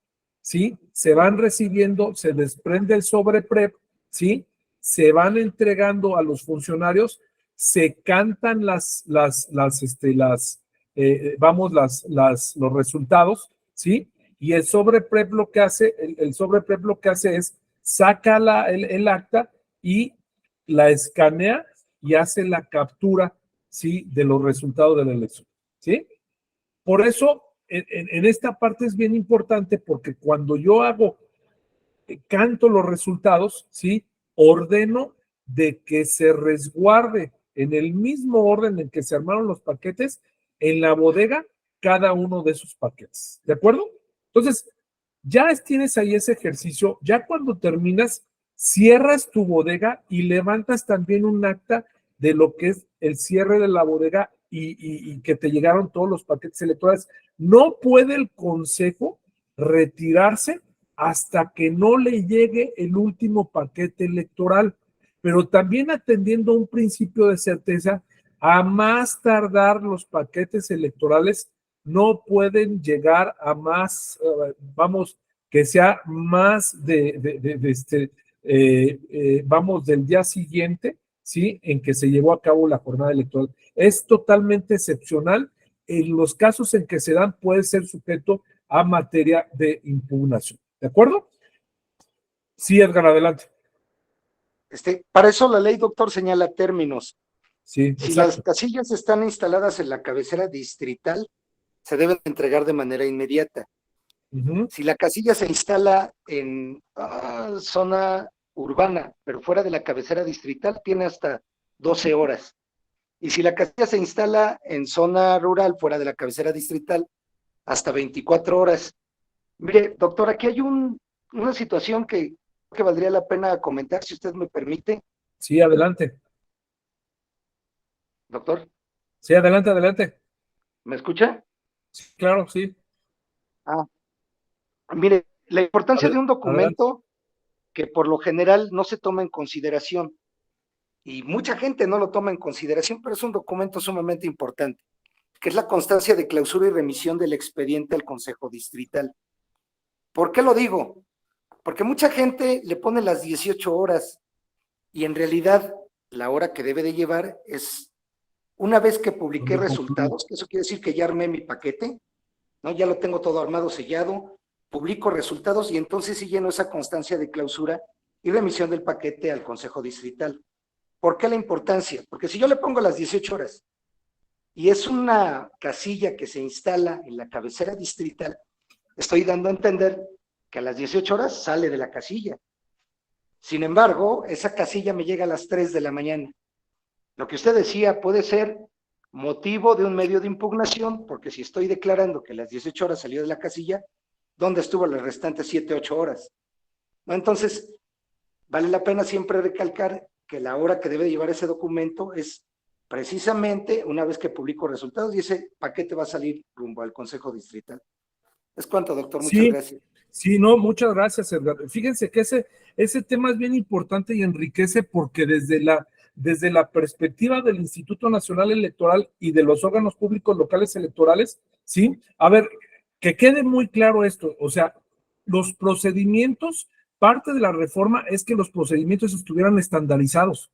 ¿sí? Se van recibiendo, se desprende el sobreprep, ¿sí? Se van entregando a los funcionarios, se cantan los resultados, ¿sí? Y el sobreprep lo que hace, el sobreprep lo que hace es saca el acta y la escanea y hace la captura, ¿sí? De los resultados de la elección, ¿sí? Por eso, en esta parte es bien importante porque cuando yo canto los resultados, ¿sí? Ordeno de que se resguarde en el mismo orden en que se armaron los paquetes, en la bodega, cada uno de esos paquetes, ¿de acuerdo? Entonces, ya tienes ahí ese ejercicio, ya cuando terminas, cierras tu bodega y levantas también un acta de lo que es el cierre de la bodega y que te llegaron todos los paquetes electorales. No puede el consejo retirarse hasta que no le llegue el último paquete electoral, pero también atendiendo a un principio de certeza, a más tardar los paquetes electorales no pueden llegar a más, que sea más vamos, del día siguiente, ¿sí? En que se llevó a cabo la jornada electoral. Es totalmente excepcional. En los casos en que se dan puede ser sujeto a materia de impugnación. ¿De acuerdo? Sí, Edgar, adelante. Para eso la ley, doctor, señala términos. Sí, Si las exacto. casillas están instaladas en la cabecera distrital, se deben entregar de manera inmediata. Uh-huh. Si la casilla se instala en zona urbana, pero fuera de la cabecera distrital, tiene hasta 12 horas. Y si la casilla se instala en zona rural, fuera de la cabecera distrital, hasta 24 horas. Mire, doctor, aquí hay una situación que valdría la pena comentar, si usted me permite. Sí, adelante. Doctor, Sí, adelante, adelante. ¿me escucha? Sí, claro, sí. Mire, la importancia de un Adelante. documento que por lo general no se toma en consideración, y mucha gente no lo toma en consideración, pero es un documento sumamente importante, que es la constancia de clausura y remisión del expediente al Consejo Distrital. ¿Por qué lo digo? Porque mucha gente le pone las 18 horas y en realidad la hora que debe de llevar es Una vez que publiqué resultados, eso quiere decir que ya armé mi paquete, ¿no? Ya lo tengo todo armado, sellado, publico resultados y entonces sí lleno esa constancia de clausura y remisión del paquete al Consejo Distrital. ¿Por qué la importancia? Porque si yo le pongo las 18 horas y es una casilla que se instala en la cabecera distrital, estoy dando a entender que a las 18 horas sale de la casilla. Sin embargo, esa casilla me llega a las 3 de la mañana. Lo que usted decía puede ser motivo de un medio de impugnación, porque si estoy declarando que a las 18 horas salió de la casilla, ¿dónde estuvo las restantes 7, 8 horas? ¿No? Entonces, vale la pena siempre recalcar que la hora que debe llevar ese documento es precisamente una vez que publico resultados y ese paquete va a salir rumbo al Consejo Distrital. ¿Es cuánto, doctor? Muchas gracias. Sí, no, muchas gracias, Edgar. Fíjense que ese tema es bien importante y enriquece porque desde la perspectiva del Instituto Nacional Electoral y de los órganos públicos locales electorales, ¿sí? A ver, que quede muy claro esto, o sea, los procedimientos, parte de la reforma es que los procedimientos estuvieran estandarizados,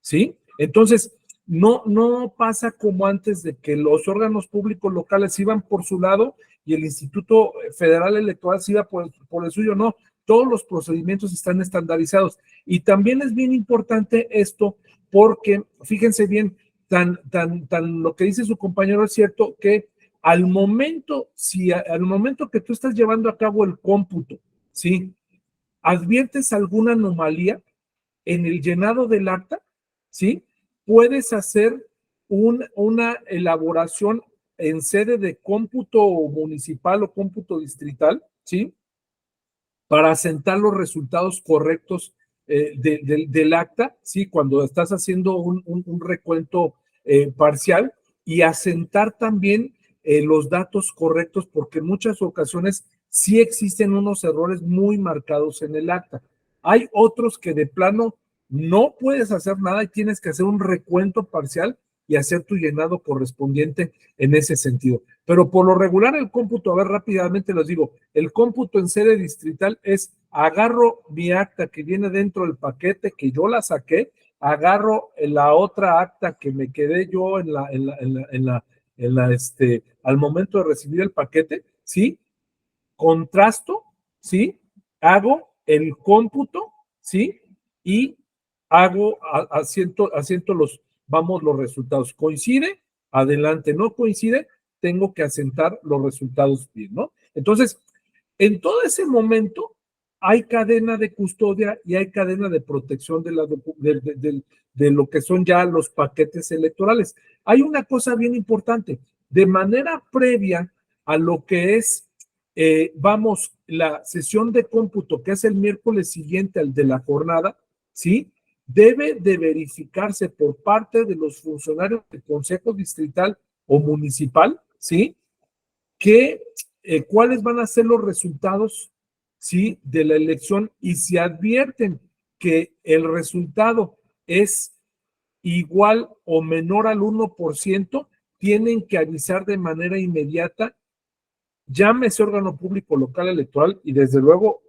¿sí? Entonces, no pasa como antes de que los órganos públicos locales iban por su lado y el Instituto Federal Electoral se iba por el suyo, no, todos los procedimientos están estandarizados. Y también es bien importante esto porque, fíjense bien, tan lo que dice su compañero es cierto que al momento que tú estás llevando a cabo el cómputo, ¿sí? ¿Adviertes alguna anomalía en el llenado del acta? ¿Sí? Puedes hacer una elaboración en sede de cómputo municipal o cómputo distrital, ¿sí? Para asentar los resultados correctos del acta, ¿sí? Cuando estás haciendo un recuento parcial y asentar también los datos correctos, porque en muchas ocasiones sí existen unos errores muy marcados en el acta. Hay otros que de plano no puedes hacer nada y tienes que hacer un recuento parcial y hacer tu llenado correspondiente en ese sentido. Pero por lo regular el cómputo, a ver rápidamente les digo, el cómputo en sede distrital es agarro mi acta que viene dentro del paquete que yo la saqué, agarro la otra acta que me quedé yo al momento de recibir el paquete, ¿sí? Contrasto, ¿sí? Hago el cómputo, ¿sí? Y asiento los resultados. ¿Coincide? Adelante. ¿No coincide? Tengo que asentar los resultados bien, ¿no? Entonces, en todo ese momento hay cadena de custodia y hay cadena de protección de lo que son ya los paquetes electorales. Hay una cosa bien importante. De manera previa a lo que es la sesión de cómputo, que es el miércoles siguiente al de la jornada, ¿sí? Debe de verificarse por parte de los funcionarios del Consejo Distrital o Municipal, ¿sí? Cuáles van a ser los resultados, ¿sí? De la elección y si advierten que el resultado es igual o menor al 1%, tienen que avisar de manera inmediata. Llámese órgano público local electoral y desde luego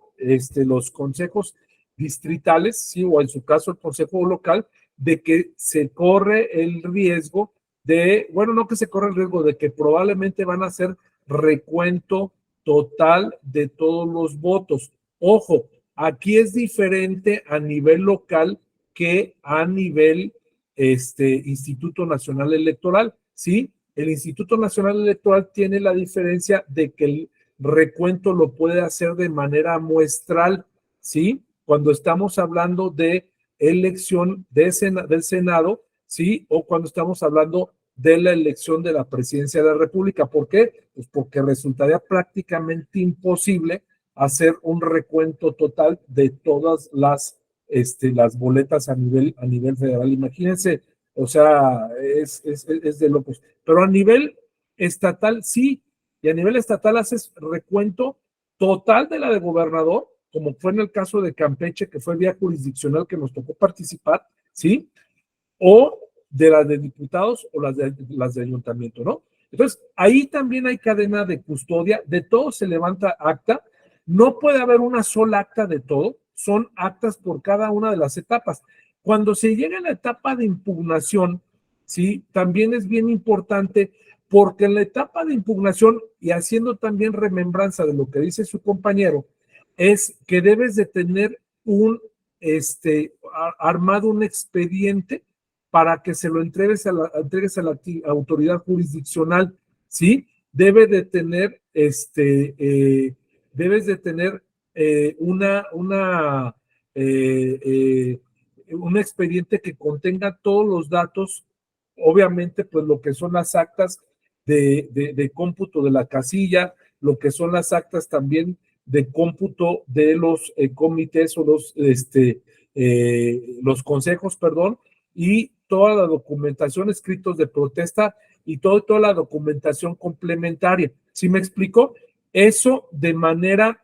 los consejos distritales, sí, o en su caso el consejo local, de que se corre el riesgo no que se corre el riesgo, de que probablemente van a hacer recuento total de todos los votos. Ojo, aquí es diferente a nivel local que a nivel Instituto Nacional Electoral, ¿sí? El Instituto Nacional Electoral tiene la diferencia de que el recuento lo puede hacer de manera muestral, ¿sí? Cuando estamos hablando de elección del Senado, ¿sí? O cuando estamos hablando de la elección de la presidencia de la República. ¿Por qué? Pues porque resultaría prácticamente imposible hacer un recuento total de todas las boletas a nivel federal. Imagínense, o sea, es de locos. Pero a nivel estatal sí, y a nivel estatal haces recuento total de la de gobernador, como fue en el caso de Campeche, que fue vía jurisdiccional que nos tocó participar, ¿sí? O de las de diputados o las de ayuntamiento, ¿no? Entonces, ahí también hay cadena de custodia, de todo se levanta acta, no puede haber una sola acta de todo, son actas por cada una de las etapas. Cuando se llega a la etapa de impugnación, ¿sí? También es bien importante porque en la etapa de impugnación, y haciendo también remembranza de lo que dice su compañero, es que debes de tener armado un expediente para que se lo entregues a la autoridad jurisdiccional, ¿sí? Debes de tener, un expediente que contenga todos los datos, obviamente, pues lo que son las actas de cómputo de la casilla, lo que son las actas también de cómputo de los comités o los consejos, perdón, y toda la documentación, escritos de protesta y toda la documentación complementaria. ¿Sí me explico? Eso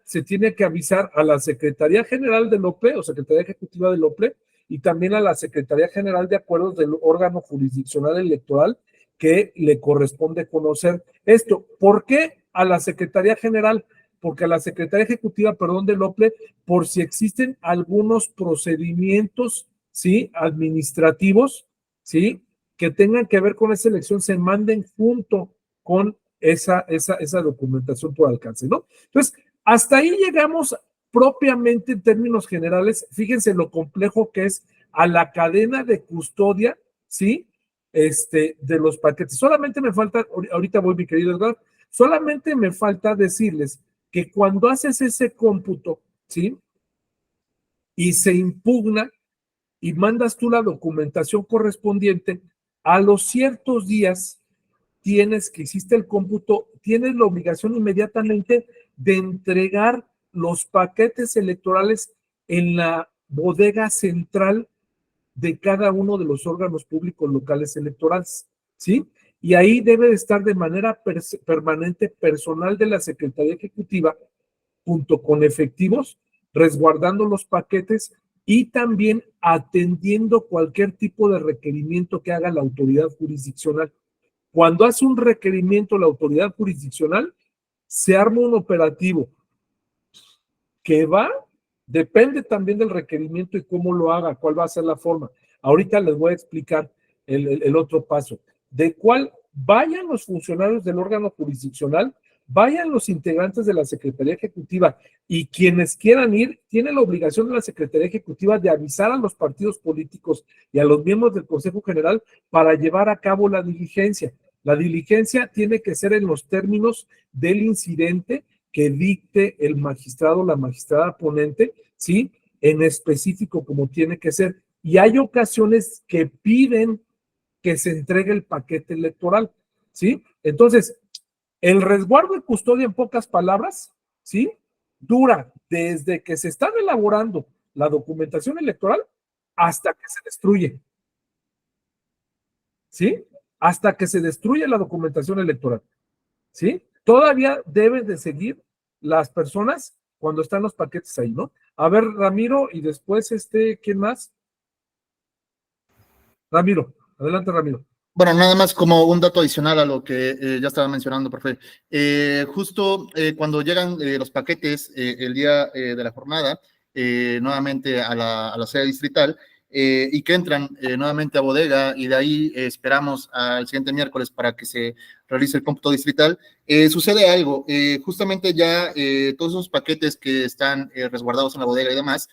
se tiene que avisar a la Secretaría General del OPLE o Secretaría Ejecutiva del OPLE y también a la Secretaría General de Acuerdos del órgano jurisdiccional electoral que le corresponde conocer esto. ¿Por qué a la Secretaría General? Porque a la Secretaría Ejecutiva, perdón, del OPLE, por si existen algunos procedimientos, ¿sí?, administrativos, ¿sí?, que tengan que ver con esa elección, se manden junto con esa documentación por alcance, ¿no? Entonces, hasta ahí llegamos propiamente en términos generales. Fíjense lo complejo que es a la cadena de custodia, ¿sí?, de los paquetes. Solamente me falta, ahorita voy, mi querido Edgar, solamente me falta decirles que cuando haces ese cómputo, ¿sí?, y se impugna y mandas tú la documentación correspondiente, a los ciertos días que hiciste el cómputo, tienes la obligación inmediatamente de entregar los paquetes electorales en la bodega central de cada uno de los órganos públicos locales electorales, ¿sí? Y ahí debe de estar de manera permanente personal de la Secretaría Ejecutiva, junto con efectivos, resguardando los paquetes y también atendiendo cualquier tipo de requerimiento que haga la autoridad jurisdiccional. Cuando hace un requerimiento la autoridad jurisdiccional, se arma un operativo que depende también del requerimiento y cómo lo haga, cuál va a ser la forma. Ahorita les voy a explicar el otro paso, de cuál vayan los funcionarios del órgano jurisdiccional, vayan los integrantes de la Secretaría Ejecutiva y quienes quieran ir, tienen la obligación de la Secretaría Ejecutiva de avisar a los partidos políticos y a los miembros del Consejo General para llevar a cabo la diligencia. La diligencia tiene que ser en los términos del incidente que dicte el magistrado o la magistrada ponente, ¿sí?, en específico como tiene que ser. Y hay ocasiones que piden que se entregue el paquete electoral, ¿sí? Entonces, el resguardo y custodia, en pocas palabras, ¿sí?, dura desde que se está elaborando la documentación electoral hasta que se destruye, ¿sí? Hasta que se destruye la documentación electoral, ¿sí? Todavía deben de seguir las personas cuando están los paquetes ahí, ¿no? A ver, Ramiro, y después, ¿quién más? Ramiro, adelante, Ramiro. Bueno, nada más como un dato adicional a lo que ya estaba mencionando, profe. Justo cuando llegan los paquetes el día de la jornada, nuevamente a la sede distrital, y que entran nuevamente a bodega, y de ahí esperamos al siguiente miércoles para que se realice el cómputo distrital, sucede algo. Justamente ya todos esos paquetes que están resguardados en la bodega y demás,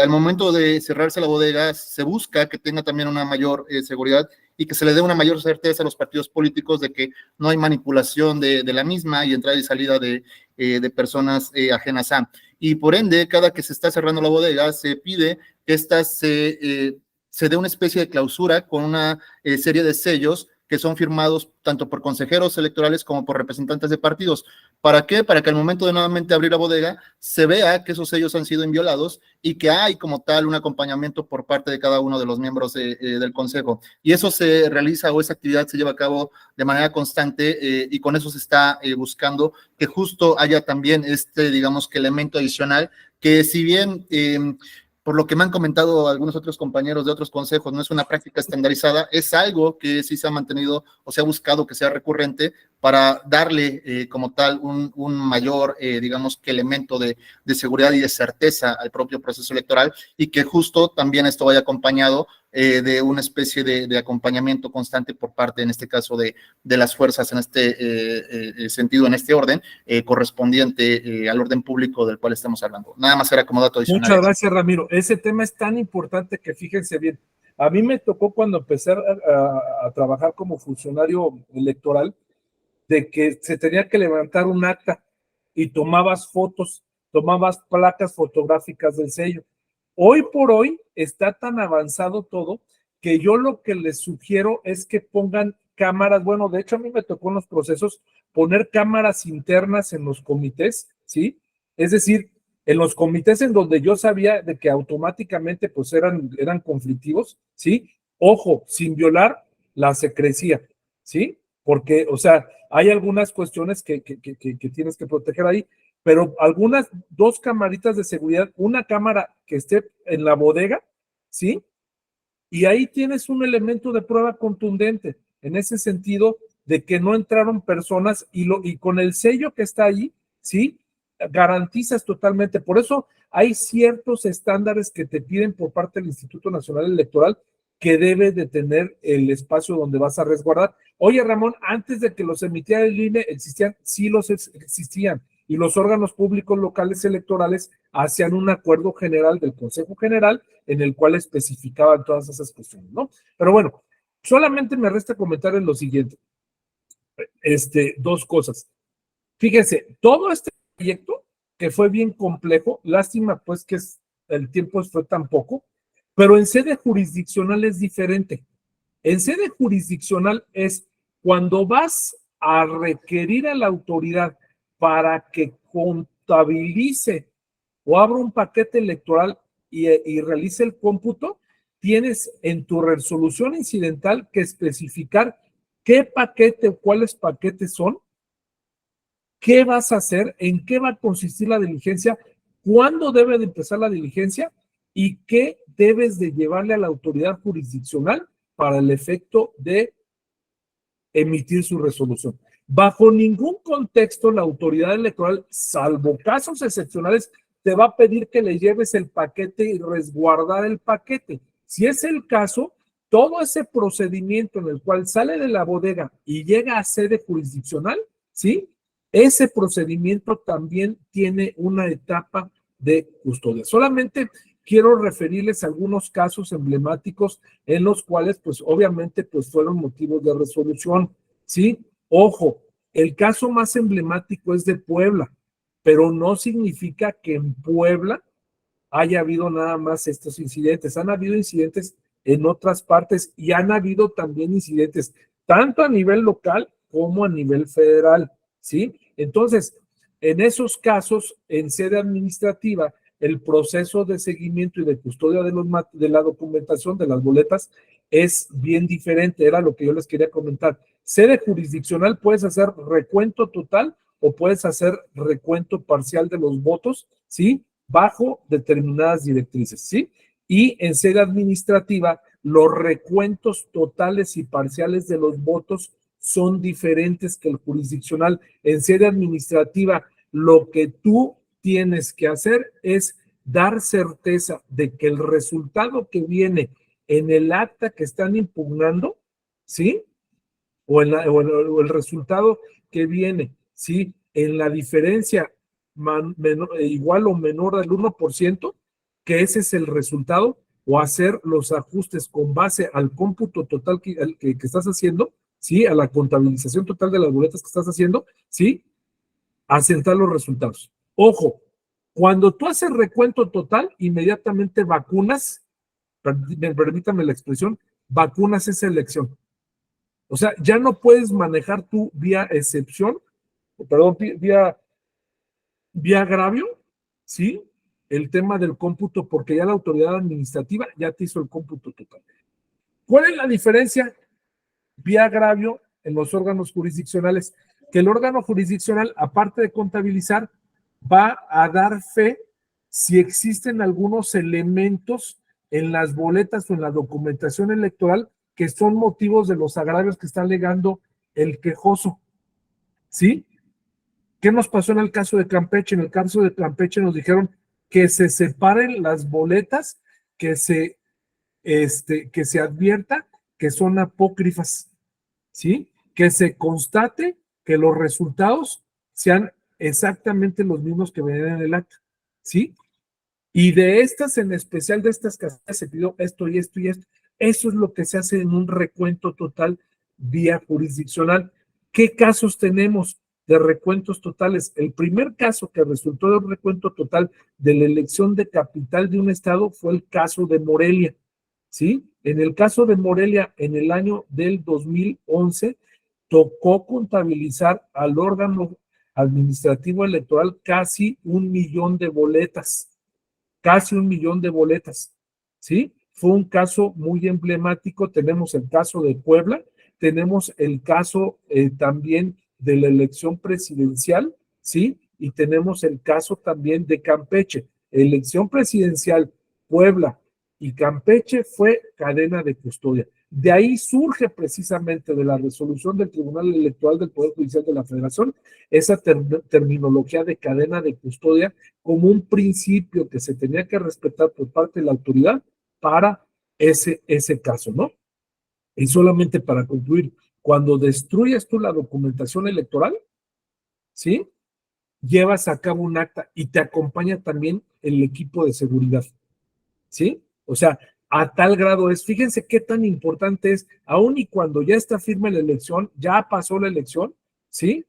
al momento de cerrarse la bodega, se busca que tenga también una mayor seguridad y que se le dé una mayor certeza a los partidos políticos de que no hay manipulación de la misma y entrada y salida de personas ajenas a. Y por ende, cada que se está cerrando la bodega, se pide que se dé una especie de clausura con una serie de sellos que son firmados tanto por consejeros electorales como por representantes de partidos. ¿Para qué? Para que al momento de nuevamente abrir la bodega se vea que esos sellos han sido inviolados y que hay como tal un acompañamiento por parte de cada uno de los miembros del consejo. Y eso se realiza, o esa actividad se lleva a cabo de manera constante, y con eso se está buscando que justo haya también digamos que elemento adicional, que si bien por lo que me han comentado algunos otros compañeros de otros consejos, no es una práctica estandarizada, es algo que sí se ha mantenido o se ha buscado que sea recurrente para darle como tal un mayor, digamos que elemento de seguridad y de certeza al propio proceso electoral, y que justo también esto vaya acompañado de una especie de acompañamiento constante por parte, en este caso, de las fuerzas en este sentido, en este orden, correspondiente al orden público del cual estamos hablando. Nada más era como dato adicional. Muchas gracias, Ramiro. Ese tema es tan importante que fíjense bien. A mí me tocó cuando empecé a trabajar como funcionario electoral, de que se tenía que levantar un acta y tomabas fotos, tomabas placas fotográficas del sello. Hoy por hoy está tan avanzado todo que yo lo que les sugiero es que pongan cámaras. Bueno, de hecho a mí me tocó en los procesos poner cámaras internas en los comités, ¿sí? Es decir, en los comités en donde yo sabía de que automáticamente pues eran conflictivos, ¿sí? Ojo, sin violar la secrecía, ¿sí? Porque, o sea, hay algunas cuestiones que tienes que proteger ahí, pero algunas, 2 camaritas de seguridad, una cámara que esté en la bodega, ¿sí? Y ahí tienes un elemento de prueba contundente, en ese sentido de que no entraron personas y con el sello que está ahí, ¿sí? Garantizas totalmente. Por eso hay ciertos estándares que te piden por parte del Instituto Nacional Electoral que debe de tener el espacio donde vas a resguardar. Oye, Ramón, antes de que los emitiera el INE, existían, sí los existían, y los órganos públicos locales electorales hacían un acuerdo general del Consejo General en el cual especificaban todas esas cuestiones, ¿no? Pero bueno, solamente me resta comentar en lo siguiente, 2 cosas. Fíjense, todo este proyecto que fue bien complejo, lástima pues que el tiempo fue tan poco, pero en sede jurisdiccional es diferente. En sede jurisdiccional es cuando vas a requerir a la autoridad para que contabilice o abra un paquete electoral y realice el cómputo, tienes en tu resolución incidental que especificar qué paquete o cuáles paquetes son, qué vas a hacer, en qué va a consistir la diligencia, cuándo debe de empezar la diligencia y qué debes de llevarle a la autoridad jurisdiccional para el efecto de emitir su resolución. Bajo ningún contexto la autoridad electoral, salvo casos excepcionales, te va a pedir que le lleves el paquete y resguardar el paquete. Si es el caso, todo ese procedimiento en el cual sale de la bodega y llega a sede jurisdiccional, ¿sí? Ese procedimiento también tiene una etapa de custodia. Solamente quiero referirles a algunos casos emblemáticos en los cuales, pues, obviamente, pues, fueron motivos de resolución, ¿sí? Ojo, el caso más emblemático es de Puebla, pero no significa que en Puebla haya habido nada más estos incidentes. Han habido incidentes en otras partes y han habido también incidentes tanto a nivel local como a nivel federal, ¿sí? Entonces, en esos casos, en sede administrativa, el proceso de seguimiento y de custodia de la documentación de las boletas es bien diferente, era lo que yo les quería comentar. Sede jurisdiccional puedes hacer recuento total o puedes hacer recuento parcial de los votos, ¿sí? Bajo determinadas directrices, ¿sí? Y en sede administrativa, los recuentos totales y parciales de los votos son diferentes que el jurisdiccional. En sede administrativa, lo que tú tienes que hacer es dar certeza de que el resultado que viene en el acta que están impugnando, ¿sí? O el resultado que viene, ¿sí? En la diferencia igual o menor al 1%, que ese es el resultado, o hacer los ajustes con base al cómputo total que estás haciendo, ¿sí? A la contabilización total de las boletas que estás haciendo, ¿sí? Asentar los resultados. Ojo, cuando tú haces recuento total, inmediatamente vacunas, permítame la expresión, vacunas esa elección. O sea, ya no puedes manejar tú vía excepción, perdón, vía agravio, ¿sí? El tema del cómputo, porque ya la autoridad administrativa ya te hizo el cómputo total. ¿Cuál es la diferencia vía agravio en los órganos jurisdiccionales? Que el órgano jurisdiccional, aparte de contabilizar, va a dar fe si existen algunos elementos en las boletas o en la documentación electoral que son motivos de los agravios que está alegando el quejoso, ¿sí? ¿Qué nos pasó en el caso de Campeche? En el caso de Campeche nos dijeron que se separen las boletas, que se advierta que son apócrifas, ¿sí? Que se constate que los resultados sean exactamente los mismos que venían en el acta, ¿sí? Y de estas, en especial de estas casillas, se pidió esto y esto y esto. Eso es lo que se hace en un recuento total vía jurisdiccional. ¿Qué casos tenemos de recuentos totales? El primer caso que resultó de un recuento total de la elección de capital de un estado fue el caso de Morelia, ¿sí? En el caso de Morelia, en el año del 2011, tocó contabilizar al órgano administrativo electoral casi 1 millón de boletas, ¿sí? Fue un caso muy emblemático. Tenemos el caso de Puebla, tenemos el caso también de la elección presidencial, ¿sí? Y tenemos el caso también de Campeche. Elección presidencial, Puebla y Campeche fue cadena de custodia. De ahí surge precisamente de la resolución del Tribunal Electoral del Poder Judicial de la Federación esa terminología de cadena de custodia como un principio que se tenía que respetar por parte de la autoridad para ese caso, ¿no? Y solamente para concluir, cuando destruyes tú la documentación electoral, ¿sí? Llevas a cabo un acta y te acompaña también el equipo de seguridad, ¿sí? O sea, a tal grado es, fíjense qué tan importante es, aun y cuando ya está firme la elección, ya pasó la elección, ¿sí?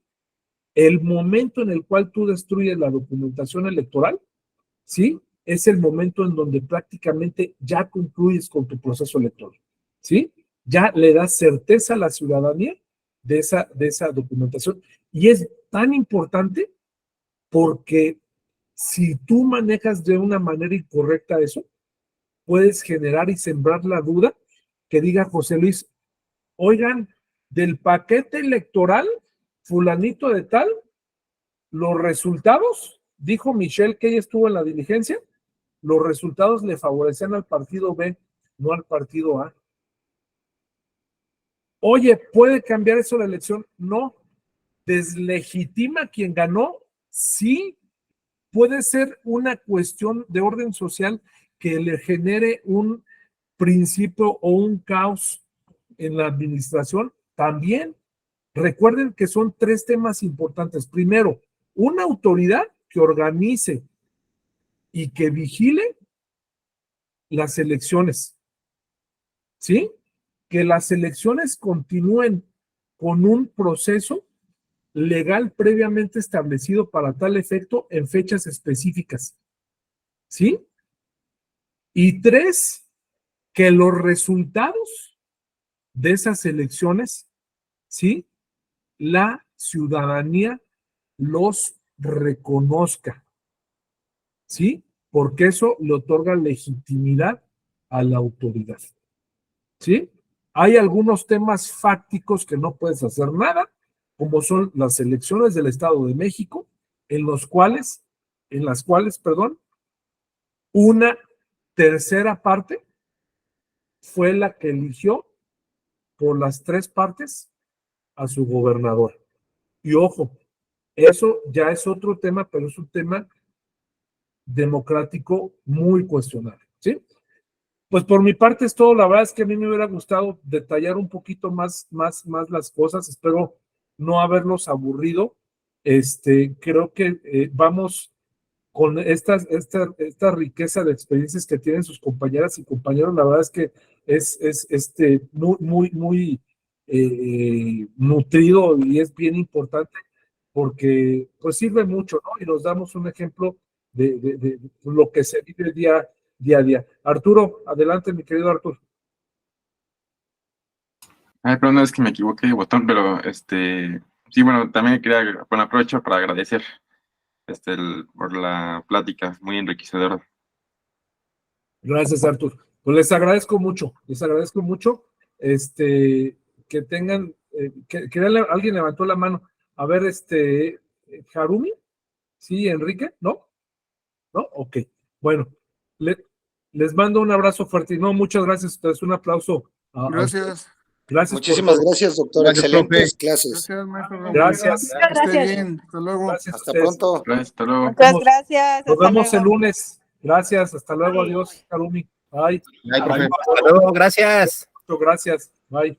El momento en el cual tú destruyes la documentación electoral, ¿sí? Es el momento en donde prácticamente ya concluyes con tu proceso electoral, ¿sí? Ya le das certeza a la ciudadanía de esa documentación. Y es tan importante porque si tú manejas de una manera incorrecta eso, puedes generar y sembrar la duda que diga José Luis, oigan, del paquete electoral, fulanito de tal, los resultados, dijo Michelle que ella estuvo en la diligencia, los resultados le favorecían al partido B, no al partido A. Oye, ¿puede cambiar eso la elección? No. ¿Deslegitima a quien ganó? Sí. Puede ser una cuestión de orden social que le genere un principio o un caos en la administración. También recuerden que son 3 temas importantes. Primero, una autoridad que organice y que vigile las elecciones, ¿sí? Que las elecciones continúen con un proceso legal previamente establecido para tal efecto en fechas específicas, ¿sí? Y 3, que los resultados de esas elecciones, ¿sí? La ciudadanía los reconozca, ¿sí? Porque eso le otorga legitimidad a la autoridad, ¿sí? Hay algunos temas fácticos que no puedes hacer nada, como son las elecciones del Estado de México, en las cuales, una tercera parte fue la que eligió por las 3 partes a su gobernador. Y ojo, eso ya es otro tema, pero es un tema democrático muy cuestionable, ¿sí? Pues por mi parte es todo. La verdad es que a mí me hubiera gustado detallar un poquito más las cosas. Espero no haberlos aburrido. Creo que vamos con esta riqueza de experiencias que tienen sus compañeras y compañeros. La verdad es que es muy nutrido y es bien importante porque pues sirve mucho, ¿no? Y nos damos un ejemplo de lo que se vive día a día. Arturo, adelante, mi querido Arturo. Ay, pero no es que me equivoqué de botón, pero sí, bueno, también quería, bueno, aprovecho para agradecer por la plática, muy enriquecedora. Gracias, Arturo. Pues les agradezco mucho, que tengan, alguien levantó la mano. A ver, Harumi, ¿sí, Enrique? ¿No? ¿No? Ok. Bueno, les mando un abrazo fuerte y no, muchas gracias. Ustedes un aplauso. Gracias. Gracias. Muchísimas por todo. gracias, doctor. Gracias, Excelentes clases. Gracias, maestro Ramiro. Gracias. Que Gracias. esté bien. Hasta luego. Gracias a Hasta ustedes. pronto. Gracias, hasta luego. Muchas gracias. Nos hasta vemos el luego. lunes. Gracias. Hasta luego. Adiós, Karumi. Bye. Ay, profe. Hasta luego, gracias. Gracias. Bye.